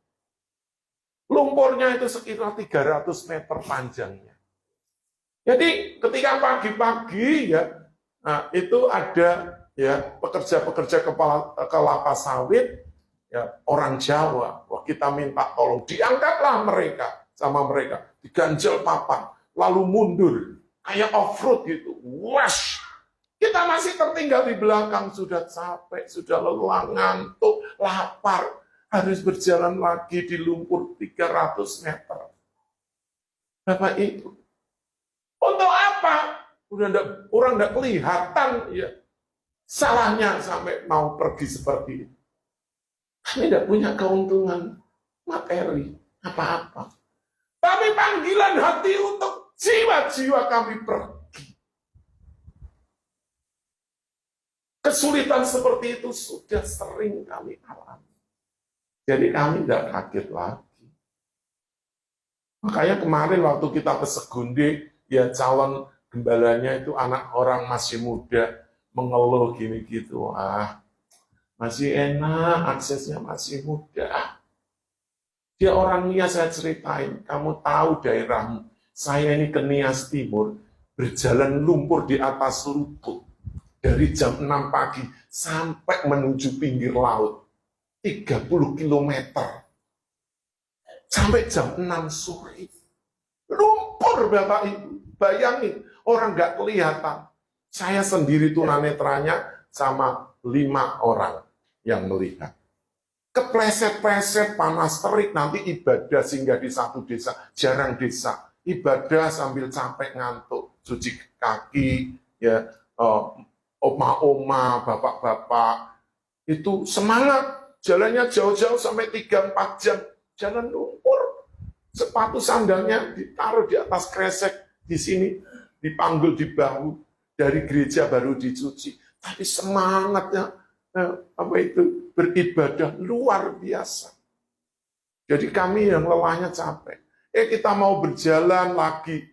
Lumpurnya itu sekitar 300 meter panjangnya. Jadi ketika pagi-pagi ya, nah, itu ada ya pekerja-pekerja kelapa sawit, ya orang Jawa. Wah, kita minta tolong, diangkatlah mereka sama mereka, diganjel papan, lalu mundur kayak off-road gitu. Wash, kita masih tertinggal di belakang, sudah capek, sudah lelah, ngantuk, lapar, harus berjalan lagi di lumpur 300 meter. Bapak Ibu, untuk apa? Orang tidak kelihatan ya salahnya sampai mau pergi seperti itu. Kami tidak punya keuntungan materi apa-apa. Tapi panggilan hati untuk jiwa-jiwa kami pergi. Kesulitan seperti itu sudah sering kami alami. Jadi kami tidak kaget lagi. Makanya kemarin waktu kita ke Segundi, ya calon gembalanya itu anak orang masih muda, mengeluh gini gitu. Masih enak, aksesnya masih mudah. Dia orang Nias, saya ceritain, kamu tahu daerahmu, saya ini ke Nias Timur, berjalan lumpur di atas lutut, dari jam 6 pagi sampai menuju pinggir laut, 30 km, sampai jam 6 sore. Lumpur Bapak Ibu, bayangin, orang nggak kelihatan. Saya sendiri tunanetranya sama 5 orang yang melihat. Kepleset-pleset, panas terik, nanti ibadah singgah di satu desa, jarang desa. Ibadah sambil capek ngantuk, cuci kaki, ya, oma-oma, bapak-bapak, itu semangat, jalannya jauh-jauh sampai 3-4 jam, jalan lumpur, sepatu sandalnya ditaruh di atas kresek, di sini, dipanggul di bahu, dari gereja baru dicuci, tapi semangatnya, beribadah luar biasa. Jadi kami yang lelahnya capek. Kita mau berjalan lagi.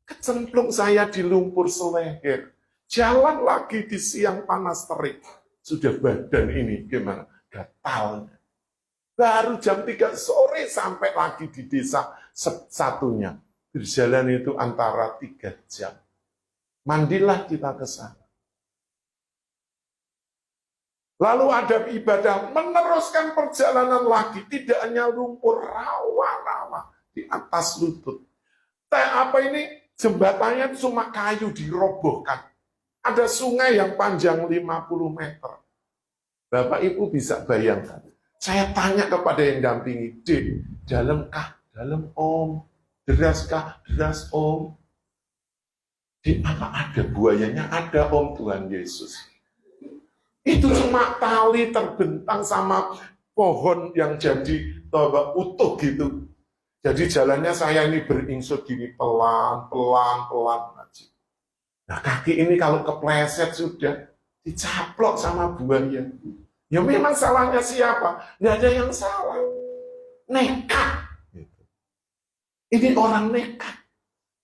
Kecemplung saya di lumpur seleher. Jalan lagi di siang panas terik. Sudah badan ini gimana? Gatalnya. Baru jam 3 sore sampai lagi di desa satunya. Berjalan itu antara 3 jam. Mandilah kita ke sana. Lalu ada ibadah, meneruskan perjalanan lagi, tidak hanya lumpur, rawa-rawa di atas lutut. Jembatannya cuma kayu dirobohkan. Ada sungai yang panjang 50 meter. Bapak Ibu bisa bayangkan. Saya tanya kepada yang dampingi, "Dek, dalam kah? Dalam Om. Deras kah? Deras Om. Dek, apa ada buayanya? Ada Om, Tuhan Yesus." Itu cuma tali terbentang sama pohon yang jadi utuh gitu. Jadi jalannya saya ini beringsut gini, pelan aja. Nah, kaki ini kalau kepleset sudah dicaplok sama buaya. Ya memang salahnya siapa? Nggak ada yang salah. Nekat. Ini orang nekat.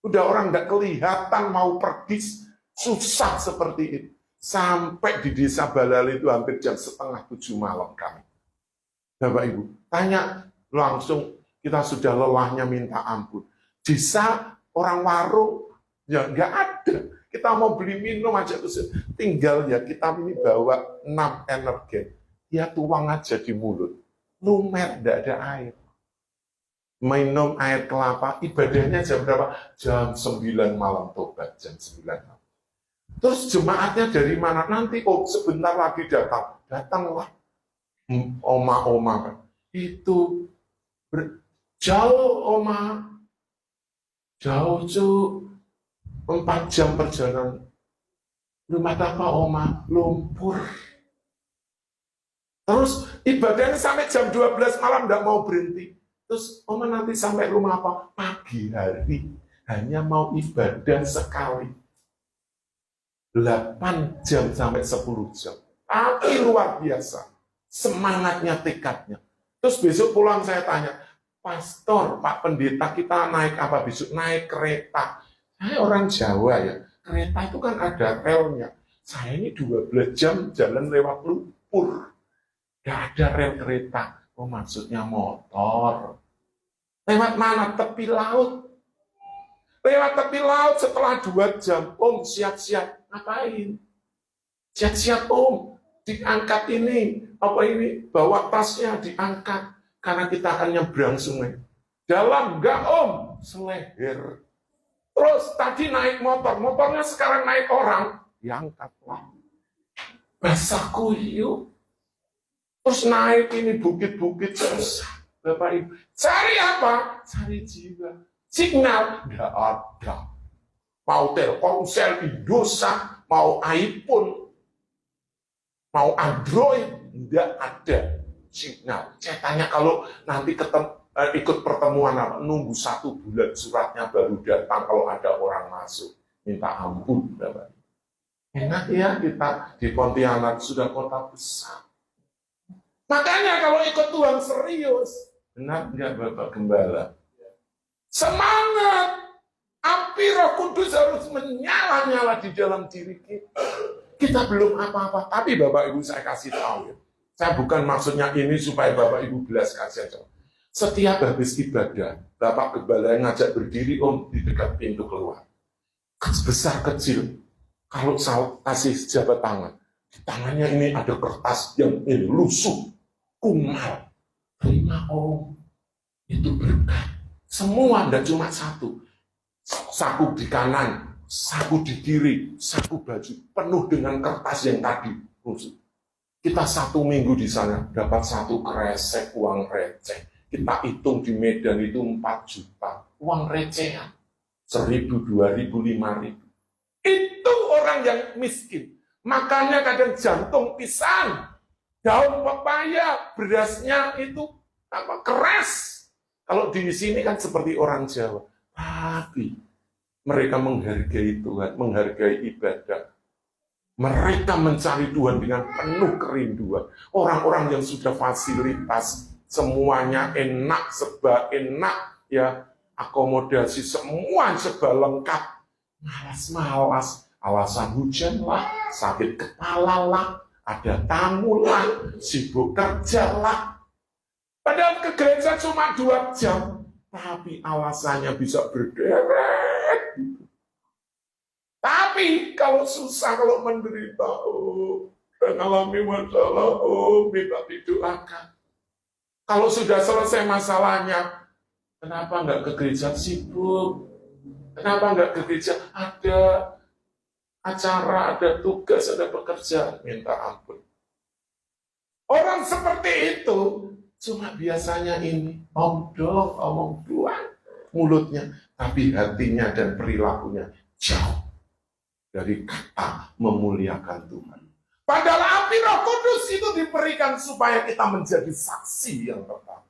Udah orang nggak kelihatan mau pergi, susah seperti itu. Sampai di desa Balali itu hampir jam 6:30 malam kami. Bapak Ibu, tanya langsung, kita sudah lelahnya minta ampun. Desa orang warung, ya nggak ada. Kita mau beli minum aja, tinggal ya kita ini bawa 6 energen. Ya tuang aja di mulut. Lumer, nggak ada air. Minum air kelapa, ibadahnya jam berapa? Jam 9 malam tobat, jam 9 malam. Terus jemaatnya dari mana? Nanti sebentar lagi datang. Datanglah oma-oma. Itu jauh oma. Jauh cu. 4 jam perjalanan. Rumah apa oma? Lumpur. Terus ibadahnya sampai jam 12 malam nggak mau berhenti. Terus oma nanti sampai rumah apa? Pagi hari. Hanya mau ibadah sekali. 8 jam sampai 10 jam. Tapi luar biasa. Semangatnya, tekadnya. Terus besok pulang saya tanya, "Pastor, Pak Pendeta, kita naik apa besok?" "Naik kereta." Saya orang Jawa ya. Kereta itu kan ada relnya. Saya ini 12 jam jalan lewat lumpur. Gak ada rel kereta. Oh, maksudnya motor. Lewat mana? Tepi laut. Lewat tepi laut setelah 2 jam. Om, siap-siap. Ngapain? Siap-siap Om. Diangkat ini. Bawa tasnya diangkat. Karena kita akan nyebrang sungai. Dalam enggak Om. Seleher. Terus tadi naik motor. Motornya sekarang naik orang. Diangkatlah. Basah kuyup. Terus naik ini bukit-bukit susah. Bapak Ibu. Cari apa? Cari jiwa. Signal nggak ada. Mau Telkomsel, Indosat, mau iPhone, mau Android, nggak ada signal. Saya tanya kalau nanti ikut pertemuan apa, nunggu 1 bulan suratnya baru datang kalau ada orang masuk. Minta ampun, Bapak. Enak ya kita di Pontianak, sudah kota besar. Makanya kalau ikut Tuhan serius, benar nggak Bapak Gembala? Semangat, api Roh Kudus harus menyala-nyala di dalam diri kita. Kita belum apa-apa, tapi Bapak Ibu saya kasih tahu ya. Saya bukan maksudnya ini supaya Bapak Ibu belas kasih. Setiap habis ibadah, Bapak Gembala yang ngajak berdiri Om di dekat pintu keluar. Besar kecil, kalau saya kasih jabat tangan, di tangannya ini ada kertas yang lusuh, kumal. Terima Om, itu berkat. Semua, tidak cuma 1. Saku di kanan, saku di kiri, saku baju penuh dengan kertas yang tadi. Kita 1 minggu di sana dapat 1 kresek uang receh. Kita hitung di Medan itu 4 juta uang recehan, 1.000, 2.000, 5.000. Itu orang yang miskin. Makanya kadang jantung pisang, daun pepaya, berasnya itu keras. Kalau di sini kan seperti orang Jawa, tapi mereka menghargai Tuhan, menghargai ibadah. Mereka mencari Tuhan dengan penuh kerinduan. Orang-orang yang sudah fasilitas, semuanya enak, serba enak, ya akomodasi semua serba lengkap. Malas-malas, alasan hujan lah, sakit kepala lah, ada tamu lah, sibuk kerja lah. Padahal ke gereja cuma 2 jam, tapi alasannya bisa berderet. Tapi kalau susah, kalau menderita, mengalami masalah, minta didoakan. Kalau sudah selesai masalahnya, kenapa nggak ke gereja? Sibuk. Kenapa nggak ke gereja? Ada acara, ada tugas, ada pekerjaan. Minta ampun. Orang seperti itu cuma biasanya ini omong doang mulutnya, tapi hatinya dan perilakunya jauh dari kata memuliakan Tuhan. Padahal api Roh Kudus itu diberikan supaya kita menjadi saksi yang tetap.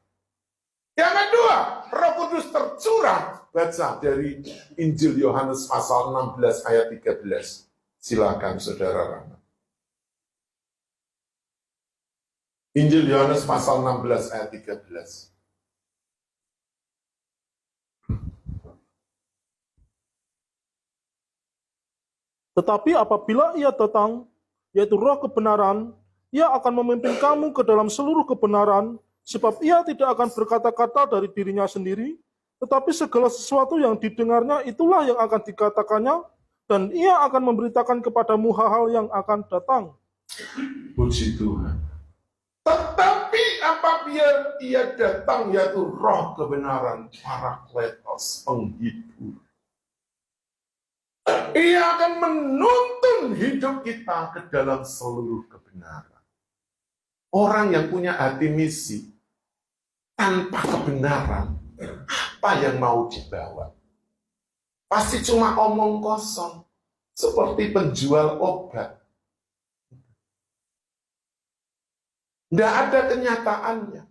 Yang kedua, Roh Kudus tercurah. Baca dari Injil Yohanes pasal 16 ayat 13. Silakan Saudara Rahmat. Injil Yohanes pasal 16 ayat 13. Tetapi apabila ia datang, yaitu Roh kebenaran, ia akan memimpin kamu ke dalam seluruh kebenaran, sebab ia tidak akan berkata-kata dari dirinya sendiri, tetapi segala sesuatu yang didengarnya itulah yang akan dikatakannya, dan ia akan memberitakan kepadamu hal-hal yang akan datang. Puji Tuhan. Tetapi apabila ia datang, yaitu Roh kebenaran, Parakletos, penghibur, ia akan menuntun hidup kita ke dalam seluruh kebenaran. Orang yang punya hati misi, tanpa kebenaran, apa yang mau dibawa? Pasti cuma omong kosong, seperti penjual obat. Tidak ada kenyataannya.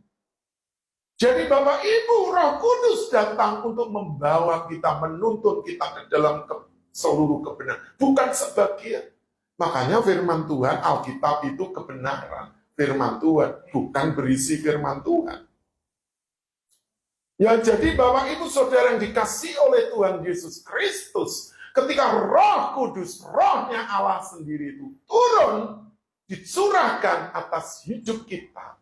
Jadi Bapak Ibu, Roh Kudus datang untuk membawa kita, menuntun kita ke dalam seluruh kebenaran. Bukan sebagian. Makanya firman Tuhan, Alkitab itu kebenaran. Firman Tuhan, bukan berisi firman Tuhan. Ya jadi Bapak Ibu Saudara yang dikasihi oleh Tuhan Yesus Kristus, ketika Roh Kudus, rohnya Allah sendiri itu turun, dicurahkan atas hidup kita,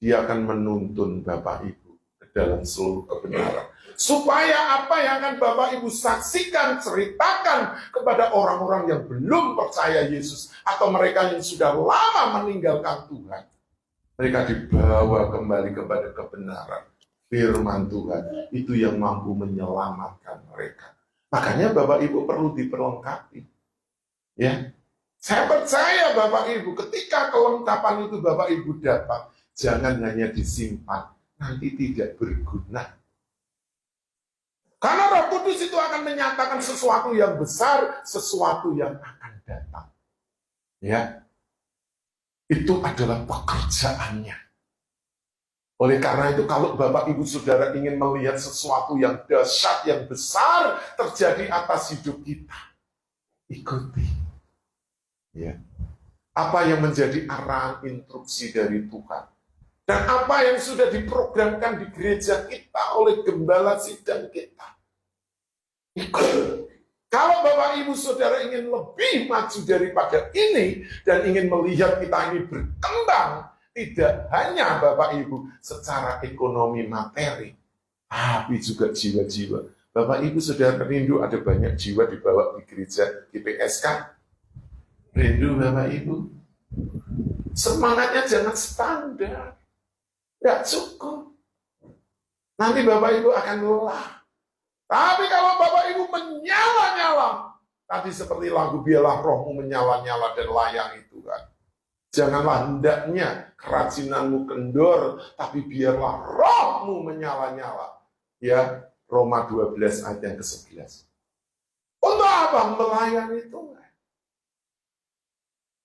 dia akan menuntun Bapak Ibu ke dalam seluruh kebenaran. Supaya apa yang akan Bapak Ibu saksikan, ceritakan kepada orang-orang yang belum percaya Yesus, atau mereka yang sudah lama meninggalkan Tuhan, mereka dibawa kembali kepada kebenaran. Firman Tuhan itu yang mampu menyelamatkan mereka. Makanya Bapak Ibu perlu diperlengkapi. Ya, saya percaya Bapak Ibu, ketika kelengkapan itu Bapak Ibu dapat, jangan hanya disimpan, nanti tidak berguna. Karena Roh Kudus itu akan menyatakan sesuatu yang besar, sesuatu yang akan datang. Ya, itu adalah pekerjaannya. Oleh karena itu, kalau Bapak Ibu Saudara ingin melihat sesuatu yang dahsyat, yang besar terjadi atas hidup kita, ikuti. Ya. Apa yang menjadi arahan instruksi dari Tuhan, dan apa yang sudah diprogramkan di gereja kita oleh gembala sidang kita. Ikut. Kalau Bapak Ibu Saudara ingin lebih maju daripada ini dan ingin melihat kita ini berkembang, tidak hanya Bapak Ibu secara ekonomi materi, tapi juga jiwa-jiwa. Bapak Ibu Saudara rindu ada banyak jiwa dibawa di gereja GPSK. Rindu Bapak Ibu. Semangatnya jangan standar. Tidak cukup. Nanti Bapak Ibu akan lelah. Tapi kalau Bapak Ibu menyala-nyala, Tadi seperti lagu biarlah rohmu menyala-nyala dan layang itu kan. Janganlah hendaknya kerajinanmu kendor, tapi biarlah rohmu menyala-nyala. Ya, Roma 12 ayat yang ke-11. Untuk apa melayani Tuhan?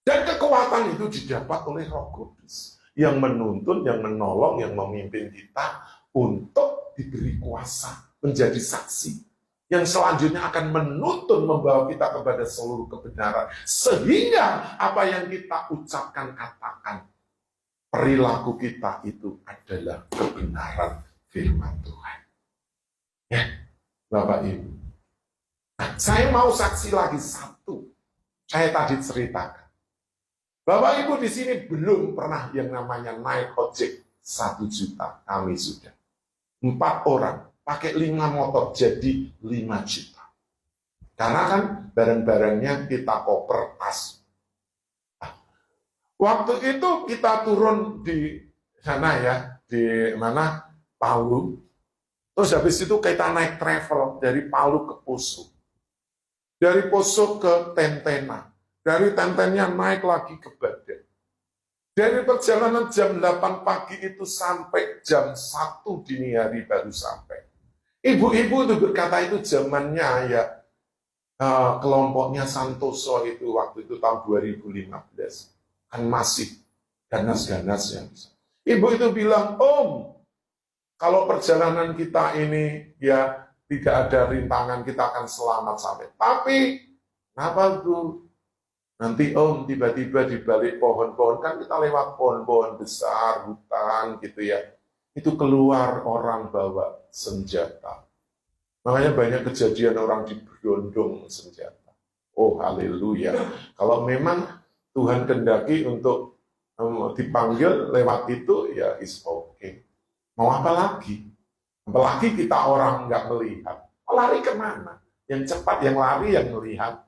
Dan kekuatan itu didapat oleh Roh Kudus yang menuntun, yang menolong, yang memimpin kita untuk diberi kuasa menjadi saksi yang selanjutnya akan menuntun membawa kita kepada seluruh kebenaran. Sehingga apa yang kita ucapkan, katakan, perilaku kita itu adalah kebenaran firman Tuhan. Ya, Bapak Ibu. Nah, saya mau saksi lagi satu. Saya tadi ceritakan. Bapak Ibu di sini belum pernah yang namanya naik ojek 1 juta. Kami sudah. 4 orang. Pakai 5 motor jadi 5 juta. Karena kan barang-barangnya kita koper tas. Nah, waktu itu kita turun di sana ya, di mana Palu. Terus habis itu kita naik travel dari Palu ke Poso. Dari Poso ke Tentena. Dari Tentennya naik lagi ke Badan. Dari perjalanan jam 8 pagi itu sampai jam 1 dini hari baru sampai. Ibu-ibu itu berkata itu zamannya ya kelompoknya Santoso itu waktu itu tahun 2015 kan masih ganas-ganas yang bisa. Ibu itu bilang, Om, kalau perjalanan kita ini ya tidak ada rintangan kita akan selamat sampai. Tapi kenapa tuh? Nanti Om tiba-tiba di balik pohon-pohon kan kita lewat pohon-pohon besar hutan gitu ya. Itu keluar orang bawa senjata. Makanya banyak kejadian orang diberondong senjata. Oh, haleluya. Kalau memang Tuhan kendaki untuk dipanggil lewat itu, ya is okay. Mau apa lagi? Apalagi kita orang nggak melihat. Lari kemana? Yang cepat, yang lari, yang melihat.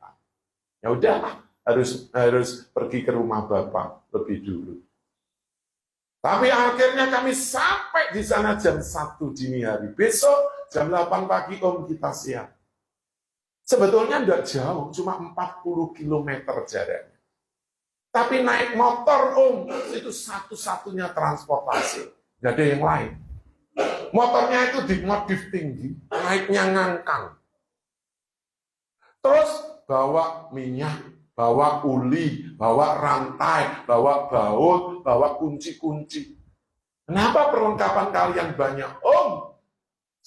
Ya udah, harus pergi ke rumah Bapak lebih dulu. Tapi akhirnya kami sampai di sana jam 1 dini hari. Besok jam 8 pagi Om kita siap. Sebetulnya enggak jauh, cuma 40 km jaraknya. Tapi naik motor Om, itu satu-satunya transportasi. Enggak ada yang lain. Motornya itu dimodif tinggi, naiknya ngangkang. Terus bawa minyak, bawa uli, bawa rantai, bawa baut, bawa kunci-kunci. Kenapa perlengkapan kalian banyak? Om,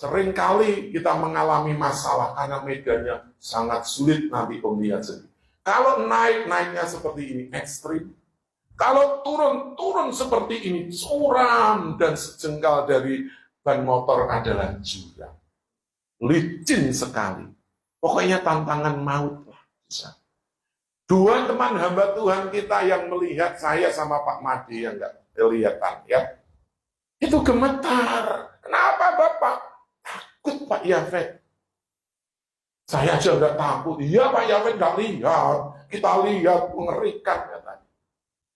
seringkali kita mengalami masalah karena medannya sangat sulit nanti Om lihat sendiri. Kalau naiknya seperti ini ekstrim. Kalau turun seperti ini curam dan sejengkal dari ban motor adalah jurang. Licin sekali. Pokoknya tantangan maut lah. Bisa. 2 teman hamba Tuhan kita yang melihat saya sama Pak Madi yang nggak kelihatan ya. Itu gemetar. Kenapa Bapak? Takut Pak Yafet. Saya aja nggak takut. Iya Pak Yafet nggak lihat. Kita lihat mengerikan katanya.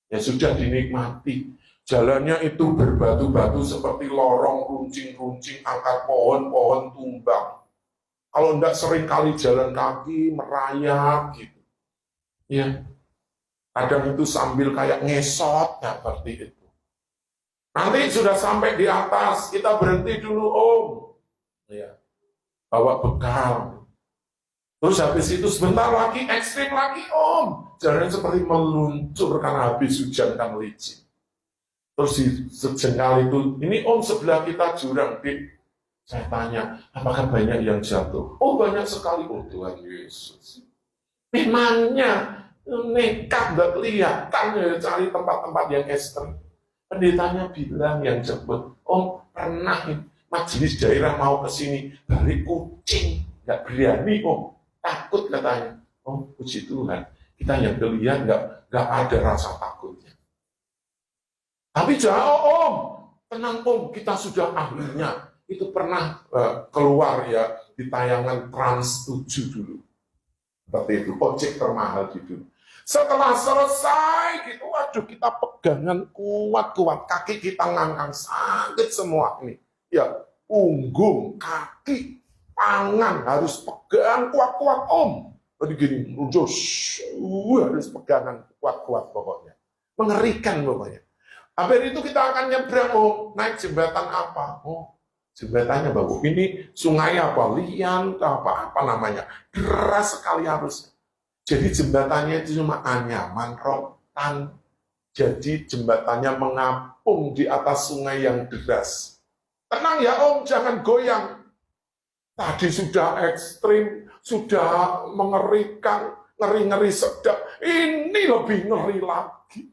Ya sudah dinikmati. Jalannya itu berbatu-batu seperti lorong runcing-runcing angkat pohon-pohon tumbang. Kalau enggak sering kali jalan kaki merayap gitu. Ya, kadang itu sambil kayak ngesot, ya seperti itu. Nanti sudah sampai di atas, kita berhenti dulu Om. Ya, bawa bekal. Terus habis itu sebentar lagi, ekstrim lagi Om. Jalan seperti meluncur karena habis hujan kan licin. Terus di sejengkal itu, ini Om sebelah kita jurang, Dik. Saya tanya, apakah banyak yang jatuh? Oh banyak sekali, oh Tuhan Yesus. Memangnya nekat nggak kelihatan ya cari tempat-tempat yang ekstrim. Pendetanya bilang yang jemput, Om pernah majelis daerah mau ke sini dari kucing, nggak berani Om, takut katanya. Oh puji Tuhan, kita yang kelihatan nggak ada rasa takutnya. Tapi jauh Om, tenang Om, kita sudah ahlinya. Itu pernah keluar ya di tayangan Trans 7 dulu. Seperti itu, ojek termahal gitu. Setelah selesai gitu, waduh kita pegangan kuat-kuat, kaki kita ngangkang sakit semua ini. Ya, punggung, kaki, tangan harus pegang kuat-kuat Om. Tadi gini, rujus, harus pegangan kuat-kuat pokoknya. Mengerikan pokoknya. Hampir itu kita akan nyebrang, oh naik jembatan apa? Oh jembatannya bagus. Ini sungai apa? Lian, apa namanya? Deras sekali harus. Jadi jembatannya itu cuma anyaman, rotan. Jadi jembatannya mengapung di atas sungai yang deras. Tenang ya Om, jangan goyang. Tadi sudah ekstrim, sudah mengerikan, ngeri-ngeri sedap. Ini lebih ngeri lagi.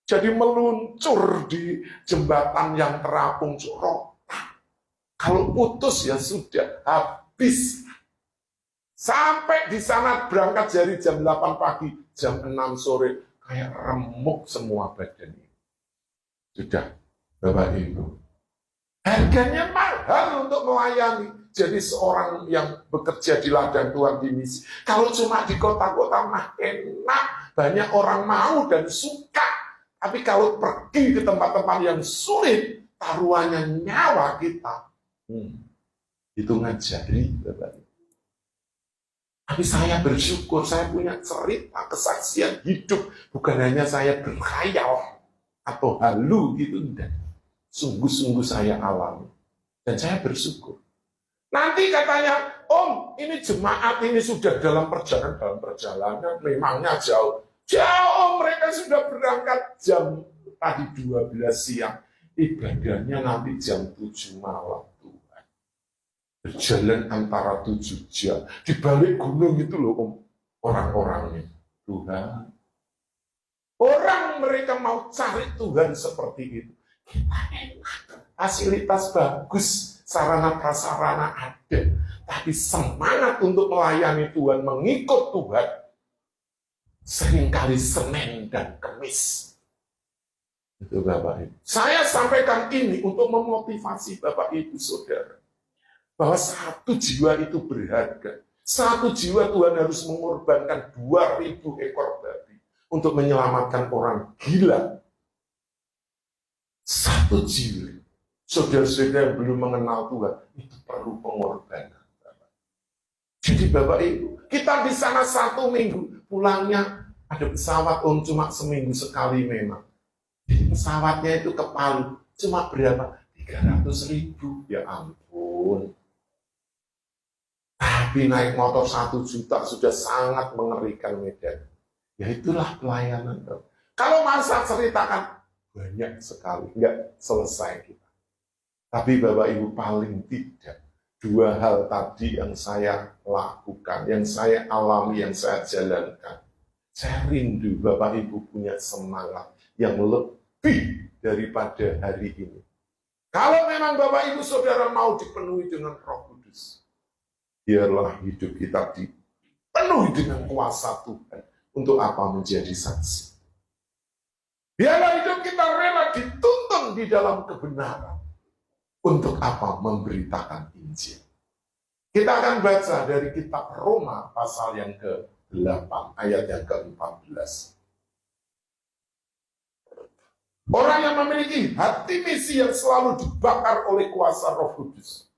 Jadi meluncur di jembatan yang terapung rotan. Kalau putus ya sudah habis. Sampai di sana berangkat dari jam 8 pagi, jam 6 sore, kayak remuk semua badan ini. Sudah, Bapak Ibu. Harganya mahal untuk melayani. Jadi seorang yang bekerja di ladang Tuhan di misi. Kalau cuma di kota-kota mah enak. Banyak orang mau dan suka. Tapi kalau pergi ke tempat-tempat yang sulit, taruhannya nyawa kita. Hitungan jari, Bapak Ibu. Tapi saya bersyukur, saya punya cerita, kesaksian hidup. Bukan hanya saya berkhayal atau halu gitu, enggak. Sungguh-sungguh saya alami. Dan saya bersyukur. Nanti katanya, Om, ini jemaat ini sudah dalam perjalanan, memangnya jauh. Jauh, mereka sudah berangkat jam tadi 12 siang. Ibadahnya nanti jam 7 malam. Berjalan antara 7 jam. Di balik gunung itu loh Om, orang-orangnya. Tuhan. Orang mereka mau cari Tuhan seperti itu. Kita enak. Fasilitas bagus. Sarana prasarana ada. Tapi semangat untuk melayani Tuhan, mengikut Tuhan. Seringkali Senin dan Kamis. Itu Bapak Ibu. Saya sampaikan ini untuk memotivasi Bapak Ibu Saudara. Bahwa satu jiwa itu berharga. Satu jiwa Tuhan harus mengorbankan 2.000 ekor babi untuk menyelamatkan orang gila. Satu jiwa. Saudara-saudara yang belum mengenal Tuhan, itu perlu pengorbanan. Jadi Bapak Ibu, kita di sana 1 minggu, pulangnya ada pesawat cuma seminggu sekali memang. Jadi pesawatnya itu ke Palu, cuma berapa? 300.000, ya ampun. Tapi naik motor 1 juta sudah sangat mengerikan medan. Ya itulah pelayanan. Kalau masa ceritakan, banyak sekali. Enggak selesai kita. Tapi Bapak Ibu paling tidak, 2 hal tadi yang saya lakukan, yang saya alami, yang saya jalankan. Saya rindu Bapak Ibu punya semangat yang lebih daripada hari ini. Kalau memang Bapak Ibu Saudara mau dipenuhi dengan Roh Kudus, biarlah hidup kita dipenuhi dengan kuasa Tuhan. Untuk apa? Menjadi saksi. Biarlah hidup kita rela dituntun di dalam kebenaran. Untuk apa? Memberitakan Injil. Kita akan baca dari kitab Roma pasal yang ke-8, ayat yang ke-14. Orang yang memiliki hati misi yang selalu dibakar oleh kuasa Roh Kudus,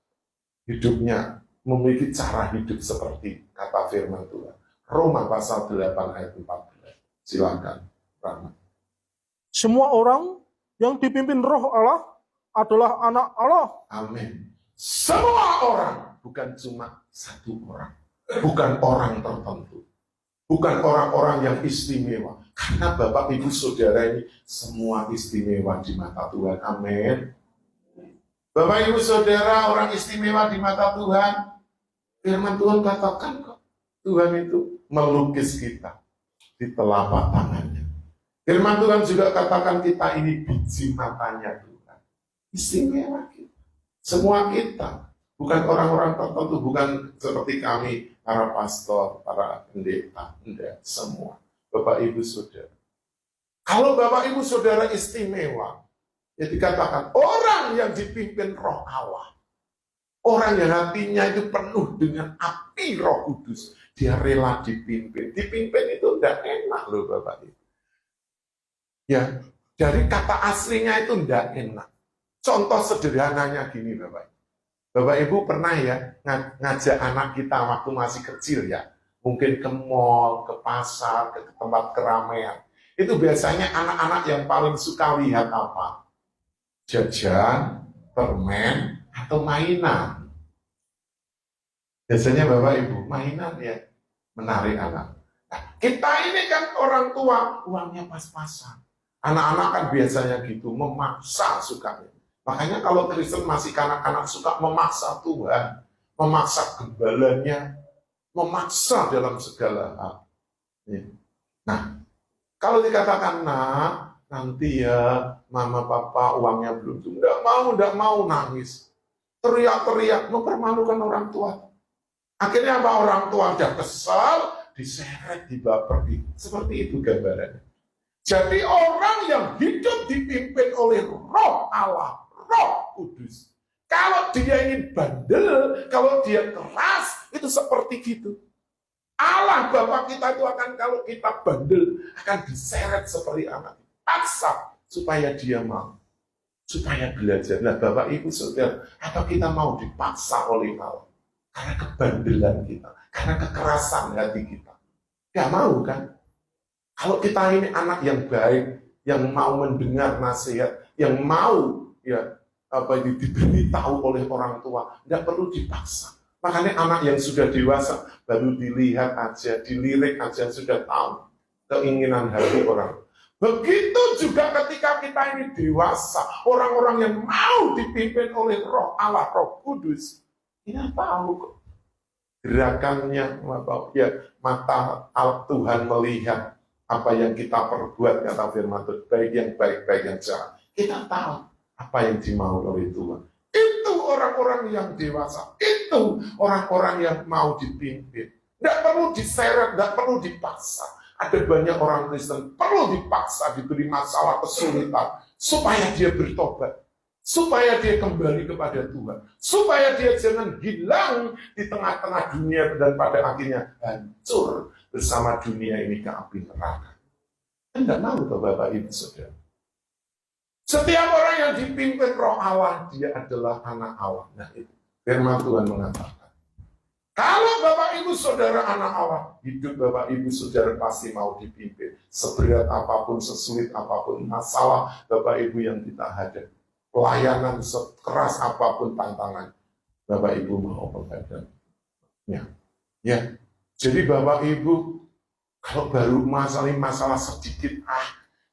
hidupnya memiliki cara hidup seperti kata firman Tuhan. Roma pasal 8 ayat 14. Silakan, Rama. Semua orang yang dipimpin Roh Allah adalah anak Allah. Amin. Semua orang, bukan cuma satu orang. Bukan orang tertentu. Bukan orang-orang yang istimewa. Karena Bapak Ibu Saudara ini semua istimewa di mata Tuhan. Amin. Bapak Ibu Saudara orang istimewa di mata Tuhan. Firman Tuhan katakan kok. Tuhan itu melukis kita di telapak tangannya. Firman Tuhan juga katakan kita ini biji matanya Tuhan. Istimewa kita. Semua kita. Bukan orang-orang tertentu, bukan seperti kami, para pastor, para pendeta. Enggak, semua. Bapak Ibu Saudara. Kalau Bapak Ibu Saudara istimewa, ya dikatakan orang yang dipimpin Roh Allah. Orang yang hatinya itu penuh dengan api Roh Kudus. Dia rela dipimpin. Dipimpin itu enggak enak loh Bapak Ibu. Ya, dari kata aslinya itu enggak enak. Contoh sederhananya gini Bapak Ibu. Bapak Ibu pernah ya ngajak anak kita waktu masih kecil ya. mungkin ke mall, ke pasar, ke tempat keramaian. Itu biasanya anak-anak yang paling suka lihat apa? Jajan, permen, atau mainan. Biasanya Bapak Ibu, mainan ya menarik anak. Nah, kita ini kan orang tua, uangnya pas-pasan. Anak-anak kan biasanya gitu, memaksa sukanya. Makanya kalau Kristen masih kanak-kanak suka memaksa Tuhan, memaksa gembalanya, memaksa dalam segala hal. Nah, kalau dikatakan, nah, nanti ya mama papa uangnya belum cukup, enggak mau nangis. Teriak-teriak, mempermalukan orang tua. Akhirnya apa? Orang tua udah kesal, diseret, dibawa pergi. Seperti itu gambarannya. Jadi orang yang hidup dipimpin oleh Roh Allah, Roh Kudus. Kalau dia ingin bandel, kalau dia keras, itu seperti gitu. Allah Bapa kita itu akan, kalau kita bandel, akan diseret seperti anak. Paksa supaya dia mau, supaya belajar. Nah, Bapak Ibu Saudara, apa kita mau dipaksa oleh Allah? Karena kebandelan kita, karena kekerasan hati kita. Gak mau kan? Kalau kita ini anak yang baik, yang mau mendengar nasihat, yang mau ya diberitahu oleh orang tua, nggak perlu dipaksa. Makanya anak yang sudah dewasa baru dilihat aja, dilirik aja sudah tahu keinginan hati orang. Begitu juga ketika kita ini dewasa, orang-orang yang mau dipimpin oleh Roh Allah, Roh Kudus, kita tahu kok gerakannya, ya mata Tuhan melihat apa yang kita perbuat, kata firman Tuhan, baik yang baik yang jahat. Kita tahu apa yang dimau oleh Tuhan. Itu orang-orang yang dewasa, itu orang-orang yang mau dipimpin. Tidak perlu diseret, tidak perlu dipaksa. Ada banyak orang Kristen perlu dipaksa, diberi masalah kesulitan, supaya dia bertobat, supaya dia kembali kepada Tuhan, supaya dia jangan hilang di tengah-tengah dunia dan pada akhirnya hancur bersama dunia ini ke api neraka. Anda mau ke Bapak Ibu Saudara? Setiap orang yang dipimpin Roh Allah, dia adalah anak Allah. Nah, itu firman Tuhan mengatakan. Kalau Bapak Ibu Saudara anak Allah, hidup Bapak Ibu Saudara pasti mau dipimpin. Seberat apapun, sesulit apapun masalah Bapak Ibu yang kita hadapi. Pelayanan sekeras apapun tantangan, Bapak Ibu mau menghadapinya. Ya, jadi Bapak Ibu, kalau baru masalah sedikit,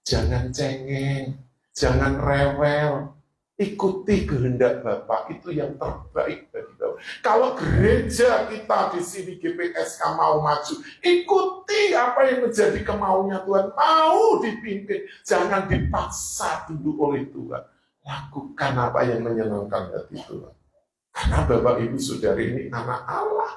jangan cengeng, jangan rewel, ikuti kehendak Bapak, itu yang terbaik bagi Bapak. Kalau gereja kita di sini GPSK mau maju, ikuti apa yang menjadi kemaunya Tuhan, mau dipimpin, jangan dipaksa dulu oleh Tuhan. Lakukan apa yang menyenangkan hati Tuhan. Karena Bapak Ibu Saudara ini anak Allah.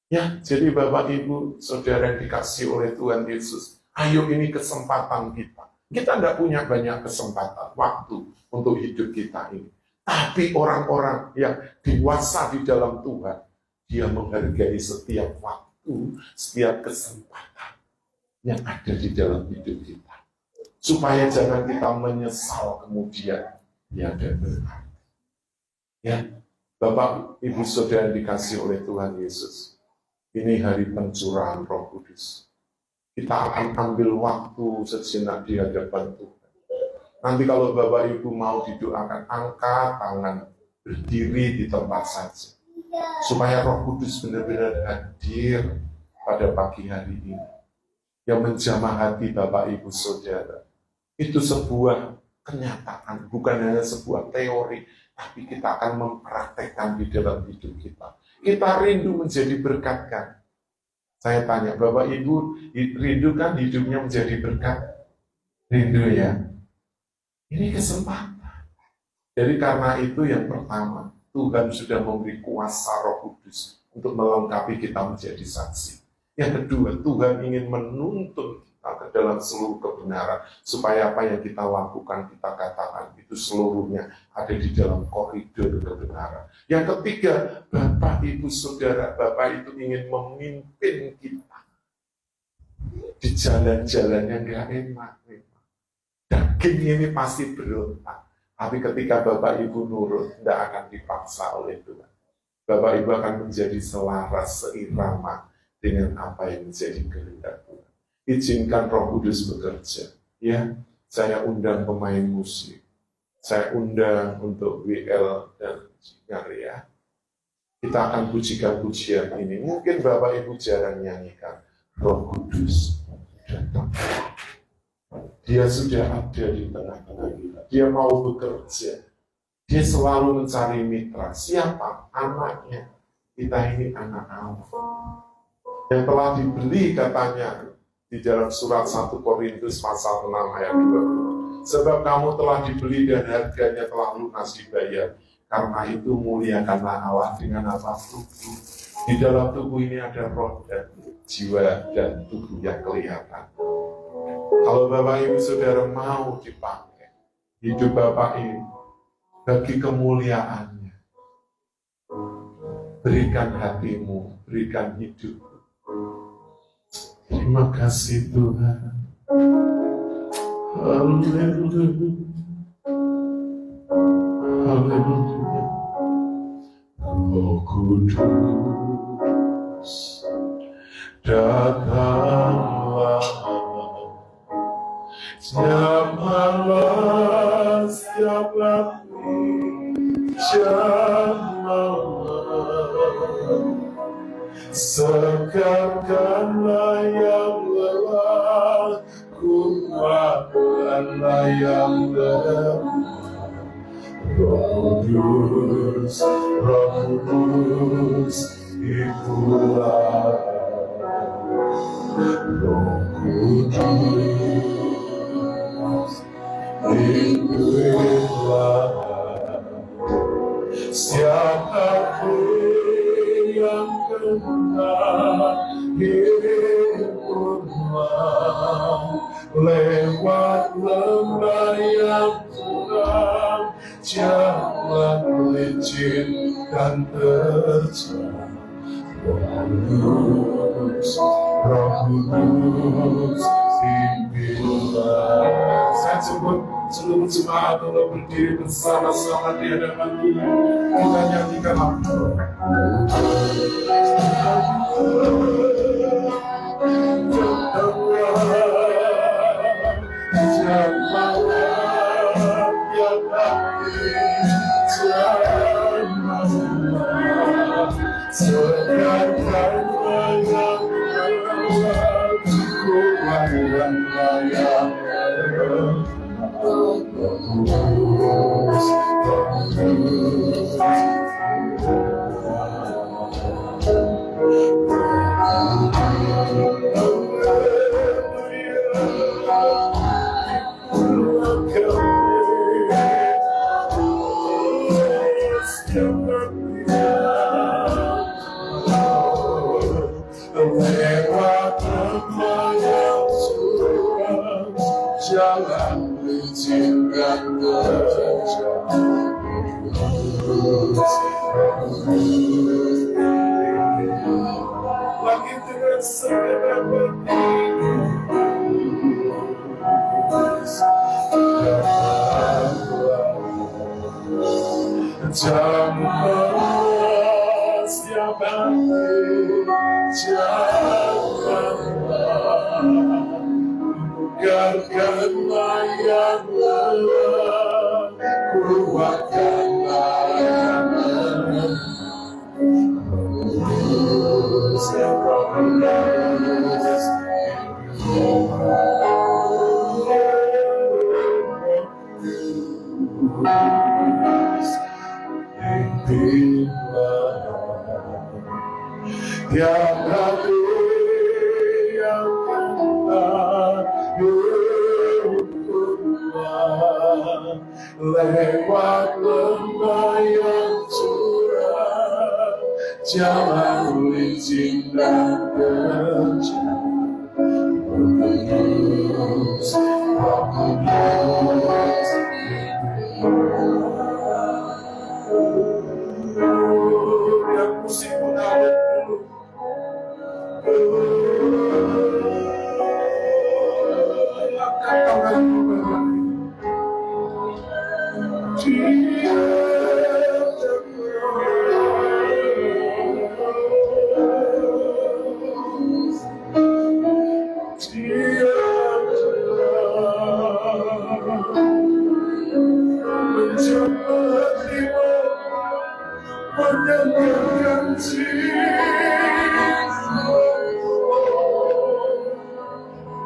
Ya, jadi Bapak Ibu Saudara yang dikasih oleh Tuhan Yesus, ayo ini kesempatan kita. Kita tidak punya banyak kesempatan, waktu untuk hidup kita ini. Tapi orang-orang yang dewasa di dalam Tuhan, dia menghargai setiap waktu, setiap kesempatan yang ada di dalam hidup kita. Supaya jangan kita menyesal kemudian ya dan berarti. Ya, Bapak, Ibu, Saudara yang dikasih oleh Tuhan Yesus, ini hari pencurahan Roh Kudus. Kita akan ambil waktu sejenak di hadapan Tuhan. Nanti kalau Bapak Ibu mau didoakan, angkat tangan, berdiri di tempat saja. Supaya Roh Kudus benar-benar hadir pada pagi hari ini. Yang menjamah hati Bapak Ibu Saudara. Itu sebuah kenyataan, bukan hanya sebuah teori, tapi kita akan mempraktekkan di dalam hidup kita. Kita rindu menjadi berkat kan? Saya tanya, Bapak Ibu rindu kan hidupnya menjadi berkat? Rindu ya? Ini kesempatan. Jadi karena itu yang pertama, Tuhan sudah memberi kuasa Roh Kudus untuk melengkapi kita menjadi saksi. Yang kedua, Tuhan ingin menuntun ke dalam seluruh kebenaran, supaya apa yang kita lakukan, kita katakan, itu seluruhnya ada di dalam koridor kebenaran. Yang ketiga, Bapak, Ibu, Saudara, Bapak itu ingin memimpin kita di jalan-jalan yang gak enak. Daging ini pasti berontak, tapi ketika Bapak Ibu nurut, tidak akan dipaksa oleh Tuhan. Bapak Ibu akan menjadi selaras seirama dengan apa yang menjadi kehendak Tuhan. Izinkan Roh Kudus bekerja. Ya, saya undang pemain musik. Saya undang untuk WL dan Jingar ya. Kita akan pujikan pujian ini. Mungkin Bapak Ibu jarang nyanyikan. Roh Kudus datang. Dia sudah ada di tengah-tengah kita. Dia mau bekerja. Dia selalu mencari mitra. Siapa? Anaknya. Kita ini anak Allah. Yang telah dibeli katanya di dalam surat 1 Korintus pasal 6 ayat 20. Sebab kamu telah dibeli dan harganya telah lunas dibayar. Karena itu muliakanlah Allah dengan apa? Tubuh. Di dalam tubuh ini ada roh dan jiwa dan tubuh yang kelihatan. Kalau Bapak Ibu Saudara mau dipakai hidup Bapak ini bagi kemuliaannya, berikan hatimu, berikan hidupmu. Terima kasih Tuhan. Haleluya. Haleluya. Roh Kudus datanglah. Setiap malam, setiap pagi, setiap malam, segarkanlah yang lelah, kuatkanlah yang lemah. Roh Kudus, Roh Kudus, ikulah. Roh Kudus, ikulah. Siapapun yang kena hiduplah, lewat lembah yang curam, jangan licin dan terjang. Roh Kudus, Roh Kudus, pimpinlah. Saya sebut seluruh jemaat untuk berdiri bersama-sama di hadapan Tuhan. Kita nyanyikan lagu. Lewat lembah yang curam, jalan licin dan terjal. Kudus, Roh Kudus, yang musik pun ada dulu. menyenangkan jiwa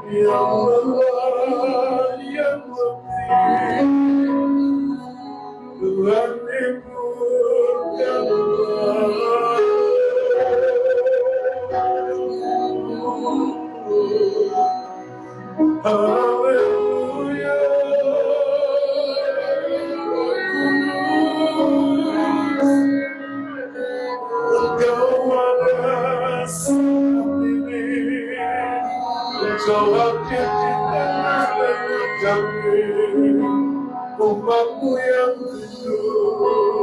yang lelah, yang letih. Tuhan hiburkanlah. Haleluya. Engkau ada sendiri, Engkau hadir di tengah-tengah kami, umatmu yang kudus,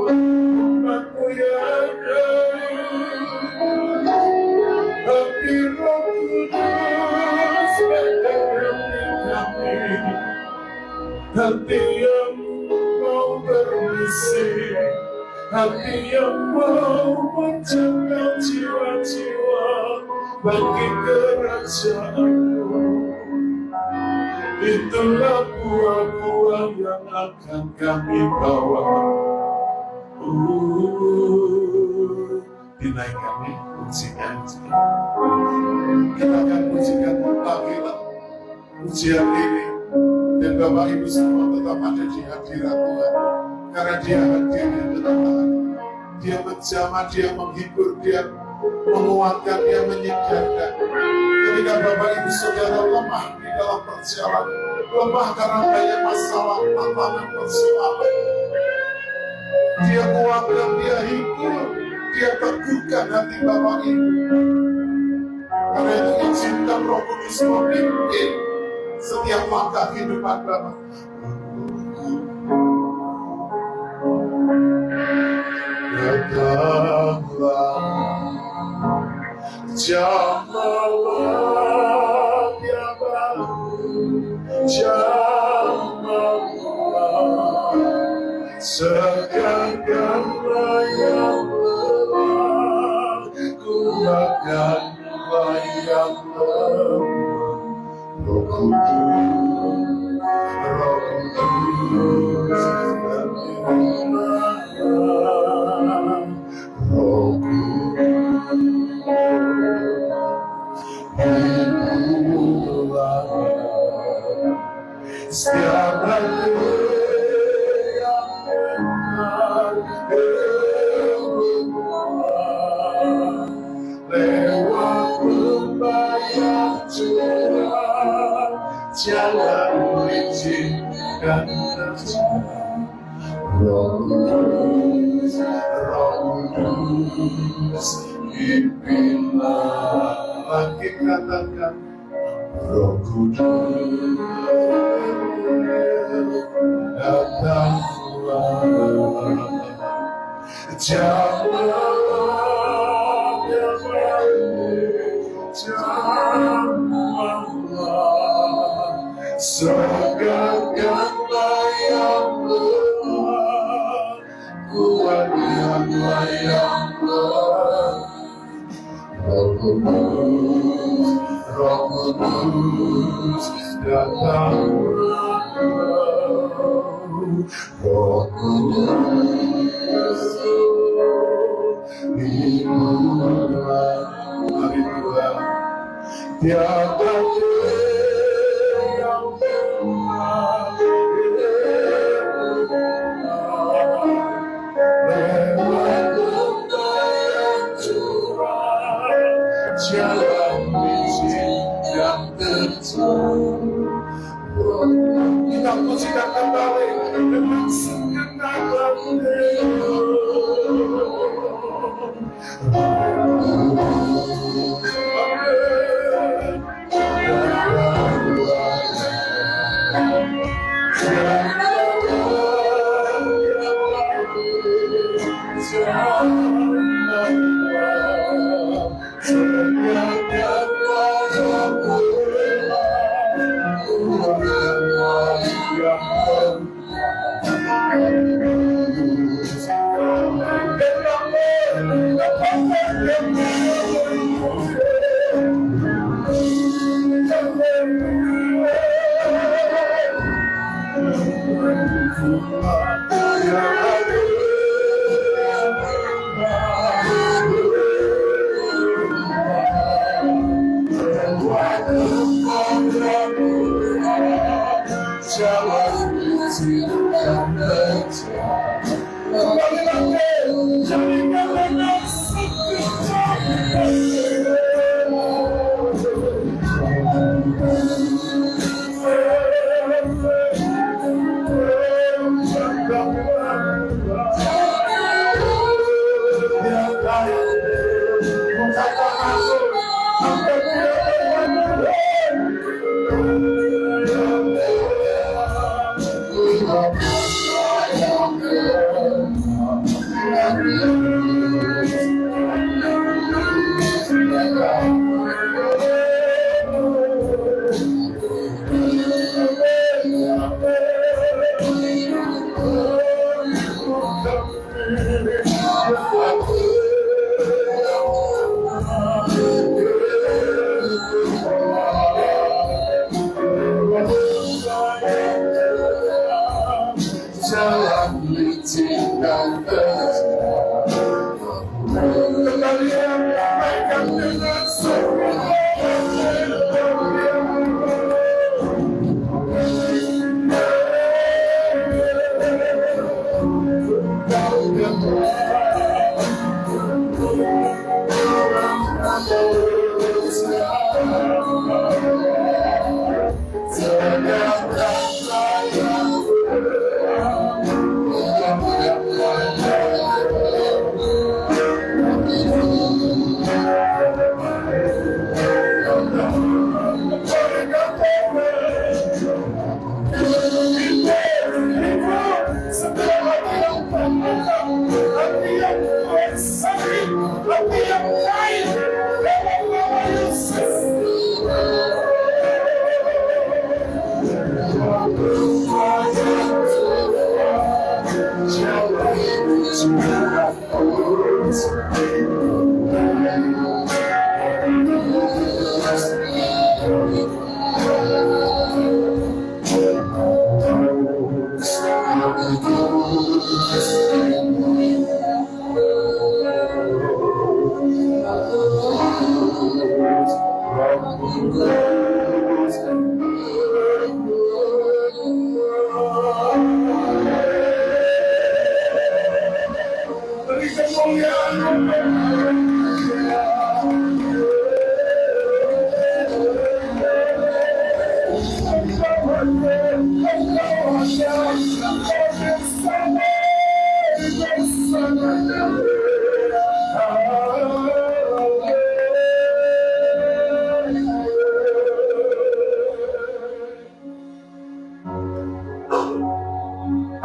umatmu yang hati Roh Kudus mendampingi kami, hati yang mau bermisi, hati yang mau menjaga jiwa-jiwa bagi kerajaan-Mu. Itulah buah-buah yang akan kami bawa. Dinaikkan kami pujian. Kita akan pujikan lagi pujian ini. Dan Bapak Ibu semua tetap ada di hadirat Tuhan. Karena Dia hadir di tengah-tengah. Dia menjamah, Dia menghibur, Dia menguatkan, Dia menyegarkan. Ketika Bapak Ibu Saudara lemah di dalam perjalanan, lemah karena banyak masalah, tantangan, persoalan, Dia kuatkan, Dia hibur, Dia teguhkan hati Bapak Ibu. Karena itu izinkan Roh Kudus memimpin setiap langkah kehidupan Bapak. Datanglah jam malam yang baru, jam malam, segarkanlah yang lelah, kuatkanlah yang lemah. Roh Kudus, Roh Kudus, Roh setiap hati yang benar lewat berbayar curah, jangan izinkan terjadi. Roh Kudus, Roh Kudus, pimpinlah. Lagi katakan, Roh Kudus, datanglah. Jam malam yang baru, jam malam, segarkanlah yang lemah, kuatkanlah yang lemah. Roh Kudus, Roh Kudus, datanglah. Roh Kudus, hiburlah. Mari Tuhan, tiada yang benar, lewat yang curah, jalan licin yang terjal. Kita pujikan kembali dengan segenap hati.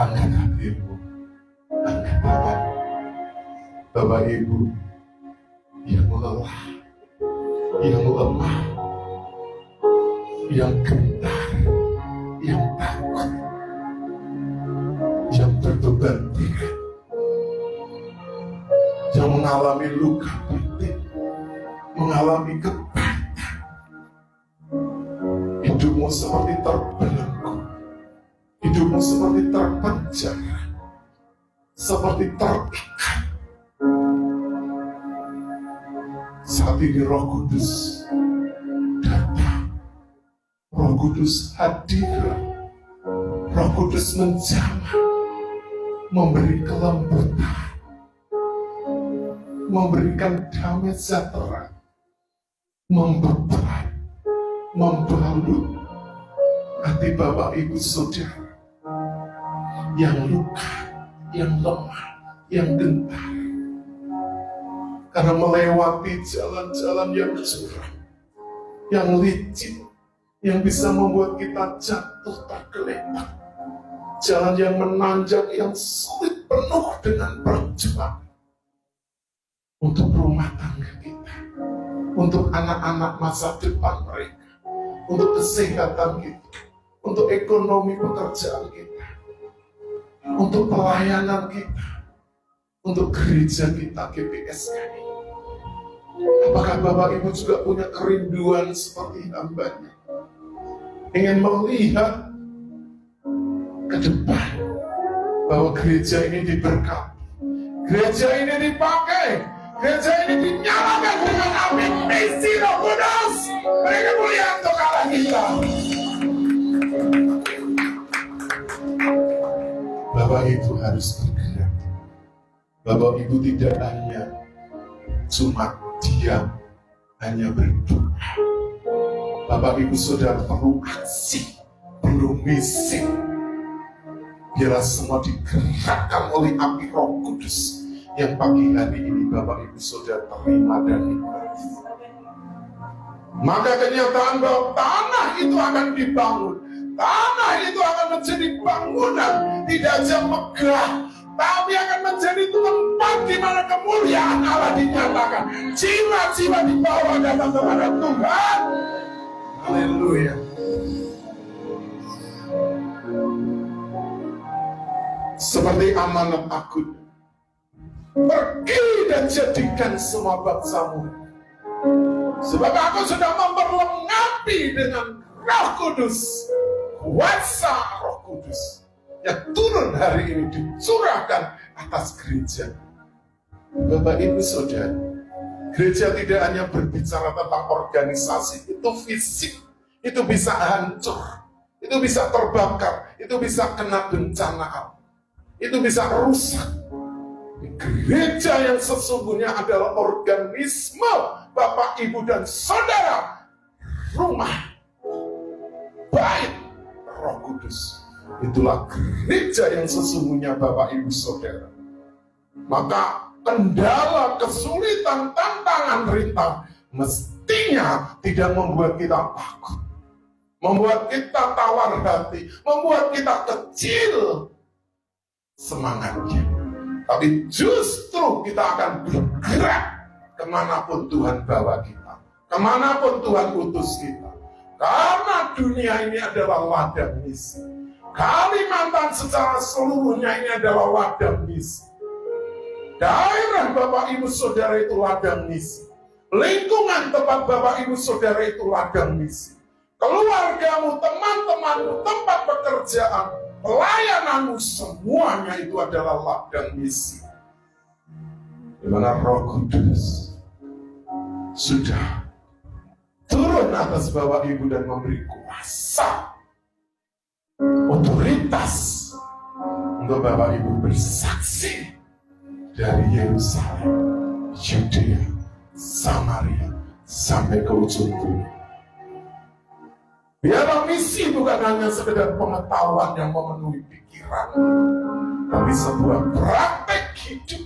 Angkat hatimu, angkat tangan. Bapak Ibu yang lelah, yang lemah, yang gentar, yang takut, yang berbeban berat, yang mengalami luka batin, mengalami kebaikan. Hidupmu seperti terbelenggu, hidupmu seperti terpenjara, seperti terikat. Saat ini Roh Kudus datang, Roh Kudus hadir, Roh Kudus menjamah, memberi kelembutan, memberikan damai sejahtera, membebat, membalut hati Bapak Ibu Saudara yang luka, yang lemah, yang gentar. Karena melewati jalan-jalan yang curam, yang licin, yang bisa membuat kita jatuh tergeletak. Jalan yang menanjak, yang sulit, penuh dengan perjuangan. Untuk rumah tangga kita, untuk anak-anak masa depan mereka, untuk kesehatan kita, untuk ekonomi pekerjaan kita, untuk pelayanan kita, untuk gereja kita, GPSKI. Apakah Bapak Ibu juga punya kerinduan seperti hambanya? Ingin melihat ke depan bahwa gereja ini diberkati, gereja ini dipakai, gereja ini dinyalakan dengan api misi Roh Kudus. Mereka melihat untuk Allah kita. Bapak Ibu harus bergerak. Bapak Ibu tidak hanya cuma diam, hanya berdoa. Bapak Ibu Saudara perlu aksi, perlu misi. Biarlah semua digerakkan oleh api Roh Kudus yang pagi hari ini Bapak Ibu Saudara terima dan nikmati. Maka kenyataan bahwa tanah itu akan dibangun, tanah itu akan menjadi bangunan, tidak saja megah, tapi akan menjadi tempat di mana kemuliaan Allah dinyatakan. Jiwa-jiwa dibawa datang kepada Tuhan. Haleluya. Seperti amanat aku, pergi dan jadikan semua bangsamu. Sebab aku sudah memperlengkapi dengan Roh Kudus, kuasa Roh Kudus yang turun hari ini dicurahkan atas gereja. Bapak Ibu Saudara, gereja tidak hanya berbicara tentang organisasi, itu fisik, itu bisa hancur, itu bisa terbakar, itu bisa kena bencana, itu bisa rusak. Gereja yang sesungguhnya adalah organisme Bapak, Ibu, dan Saudara, rumah, bait Roh Kudus. Itulah gereja yang sesungguhnya Bapak, Ibu, Saudara. Maka kendala, kesulitan, tantangan, rintang mestinya tidak membuat kita takut, membuat kita tawar hati, membuat kita kecil semangatnya. Tapi justru kita akan bergerak kemanapun Tuhan bawa kita, kemanapun Tuhan utus kita. Karena dunia ini adalah ladang misi. Kalimantan secara seluruhnya ini adalah ladang misi. Daerah Bapak Ibu Saudara itu ladang misi. Lingkungan tempat Bapak Ibu Saudara itu ladang misi. Keluargamu, teman-temanmu, tempat pekerjaan, pelayananmu, semuanya itu adalah ladang misi. Di mana Roh Kudus sudah turun atas Bapak Ibu dan memberi kuasa, otoritas untuk Bapak Ibu bersaksi dari Yerusalem, Yudea, Samaria, sampai ke ujung bumi. Biarlah misi bukan hanya sekedar pengetahuan yang memenuhi pikiran, tapi sebuah praktek hidup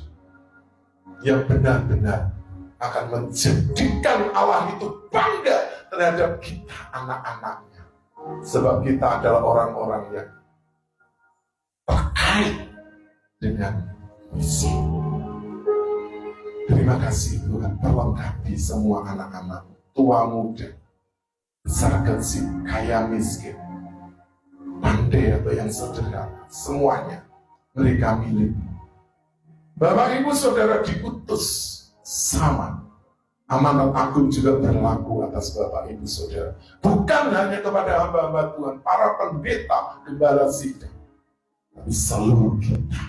yang benar-benar akan menjadikan Allah itu bangga terhadap kita, anak-anaknya. Sebab kita adalah orang-orang yang terkait dengan misi. Terima kasih Tuhan, perlengkapi semua anak-anak, tua muda, besar kecil, kaya miskin, pandai atau yang sederhana, semuanya mereka milik. Bapak Ibu Saudara diutus sama. Amanat agung juga berlaku atas Bapak Ibu Saudara. Bukan hanya kepada hamba-hamba Tuhan, para pendeta, gembala sidang, tapi seluruh kita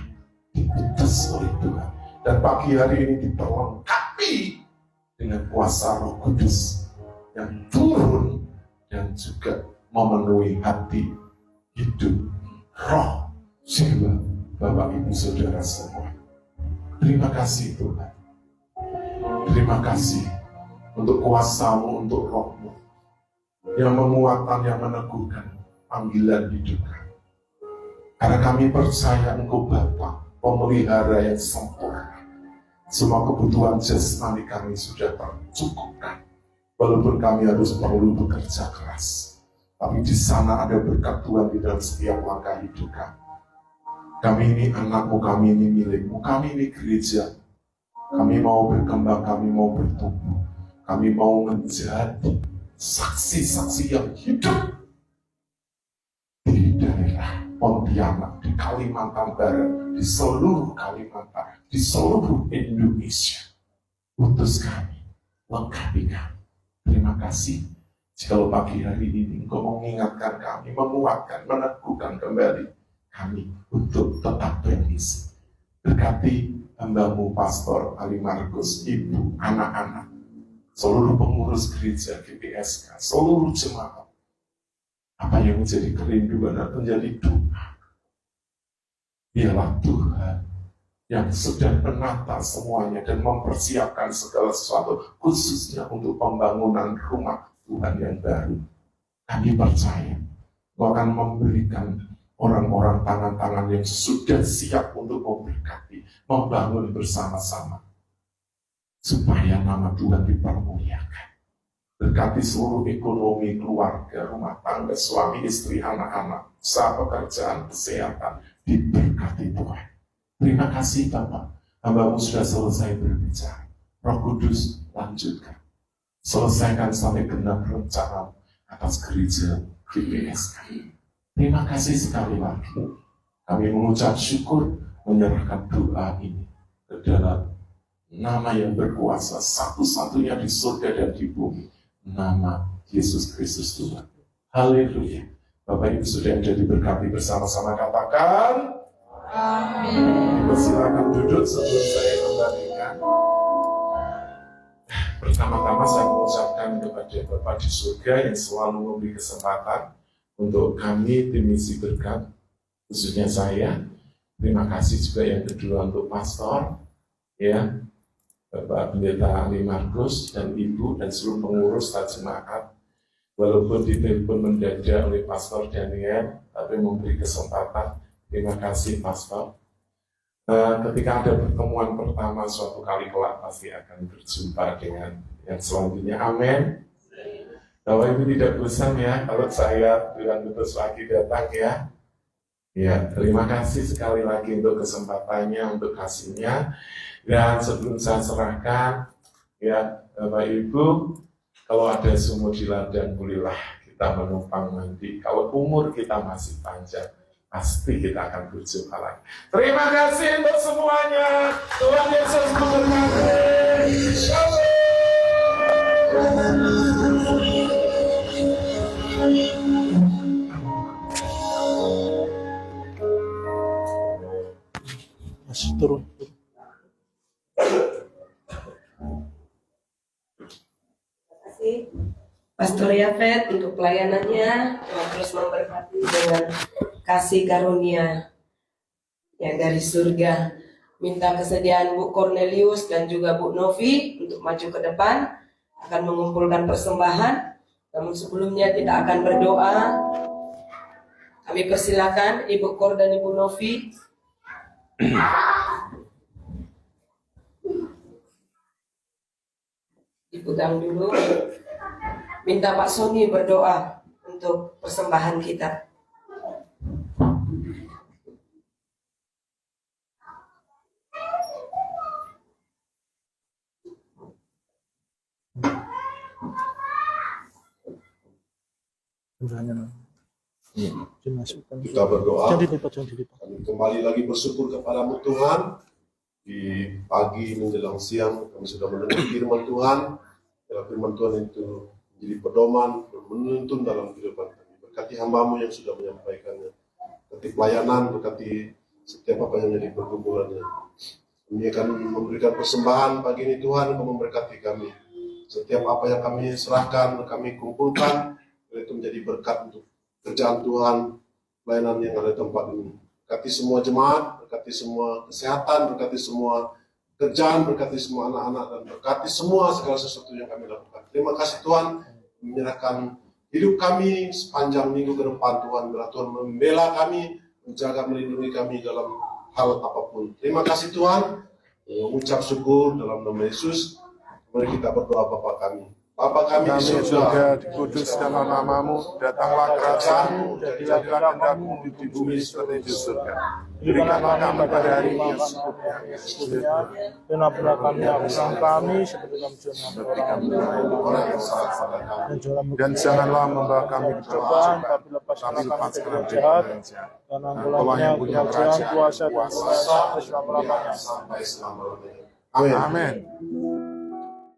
diutus oleh Tuhan. Dan pagi hari ini diperlengkapi dengan kuasa Roh Kudus yang turun dan juga memenuhi hati, hidup, roh, jiwa Bapak Ibu Saudara semua. Terima kasih Tuhan. Terima kasih untuk kuasa-Mu, untuk Roh-Mu yang menguatkan, yang meneguhkan panggilan hidup kami. Karena kami percaya Engkau Bapa, pemelihara yang sempurna. Semua kebutuhan jasmani kami sudah tercukupkan. Walaupun kami harus perlu bekerja keras, tapi di sana ada berkat Tuhan di dalam setiap langkah hidup kami. Kami ini anak-Mu, kami ini milik-Mu, kami ini gereja. Kami mau berkembang, kami mau bertumbuh, kami mau menjadi saksi-saksi yang hidup di daerah Pontianak, di Kalimantan Barat, di seluruh Kalimantan, di seluruh Indonesia. Utus kami, lengkapi kami. Terima kasih. Jikalau pagi hari ini Engkau mengingatkan kami, menguatkan, meneguhkan kembali kami untuk tetap bermisi. Berkati hamba-Mu Pastor Ali Markus, ibu, anak-anak, seluruh pengurus gereja GPSK, seluruh jemaat. Apa yang menjadi kerinduan dan menjadi doa, biarlah Tuhan yang sudah menata semuanya dan mempersiapkan segala sesuatu, khususnya untuk pembangunan rumah Tuhan yang baru. Kami percaya Engkau akan memberikan orang-orang tangan-tangan yang sudah siap untuk memberkati, membangun bersama-sama, supaya nama Tuhan dipermuliakan. Berkati seluruh ekonomi keluarga, rumah tangga, suami, istri, anak-anak, usaha pekerjaan, kesehatan, diberkati Tuhan. Terima kasih Bapak, hamba-Mu sudah selesai berbicara. Roh Kudus, lanjutkan. Selesaikan sampai genap rencana atas gereja GPS kami. Terima kasih sekali lagi. Kami mengucap syukur, menyerahkan doa ini ke dalam nama yang berkuasa, satu-satunya di surga dan di bumi, nama Yesus Kristus Tuhan. Haleluya. Bapak Ibu sudah ada diberkati bersama-sama, katakan amin. Silakan duduk sebelum saya kembalikan. Pertama-tama saya mengucapkan kepada Bapak di surga yang selalu memberi kesempatan untuk kami tim misi berkat, khususnya saya. Terima kasih juga yang kedua untuk pastor, ya, Bapak Pendeta Ali Markus dan Ibu dan seluruh pengurus dan jemaat. Walaupun ditelepon mendadak oleh Pastor Daniel, tapi memberi kesempatan. Terima kasih Pastor. Ketika ada pertemuan pertama suatu kali kelak pasti akan berjumpa dengan yang selanjutnya. Amin. Bapak Ibu tidak bosan ya kalau saya Tuhan terus lagi datang ya. Ya, terima kasih sekali lagi untuk kesempatannya, untuk kasihnya. Dan sebelum saya serahkan, ya Bapak Ibu, kalau ada sumur di ladang bolehlah kita menumpang mandi. Kalau umur kita masih panjang, pasti kita akan berjumpa lagi. Terima kasih untuk semuanya. Tuhan Yesus memberkati. Shalom. Masih turun. Pastor Yafet untuk pelayanannya, Tuhan terus memberkati dengan kasih karunia yang dari surga. Minta kesediaan Bu Cornelius dan juga Bu Novi untuk maju ke depan, akan mengumpulkan persembahan. Namun sebelumnya kita akan berdoa. Kami persilakan Ibu Cor dan Ibu Novi. Dipegang dulu. Minta Pak Sony berdoa untuk persembahan kita. Kita berdoa. Jangan dilipat. Kami kembali lagi bersyukur kepadamu Tuhan. Di pagi menjelang siang kami sudah mendengar firman Tuhan. Firman Tuhan itu menjadi pedoman, menuntun dalam kehidupan kami. Berkati hamba-Mu yang sudah menyampaikannya. Berkati pelayanan, berkati setiap apa yang menjadi pergumulannya. Kami akan memberikan persembahan pagi ini Tuhan, Engkau memberkati kami. Setiap apa yang kami serahkan, kami kumpulkan, itu menjadi berkat untuk kerjaan Tuhan, pelayanan yang ada di tempat ini. Berkati semua jemaat, berkati semua kesehatan, berkati semua kerjaan, berkati semua anak-anak, dan berkati semua segala sesuatu yang kami lakukan. Terima kasih Tuhan, menyerahkan hidup kami sepanjang minggu ke depan Tuhan. Biarlah Tuhan membela kami, menjaga, melindungi kami dalam hal apapun. Terima kasih Tuhan, mengucap syukur dalam nama Yesus. Mari kita berdoa Bapa kami. Bapa kami di surga, dikuduskanlah nama-Mu, datanglah kerajaan-Mu, jadilah kehendak-Mu di bumi seperti di surga. Berikanlah kami pada hari ini dan ampunilah kami kesalahan kami seperti kami juga orang yang salah pada kami. dan janganlah membawa kami ke cobaan, cobaan, tapi lepaskan tapi kami lepaskan dari kami jahat. dari jahat. Dan Engkaulah yang punya kerajaan, kuasa dan kuasa, selama-lamanya. sampai selama-lamanya. Amin. Amin.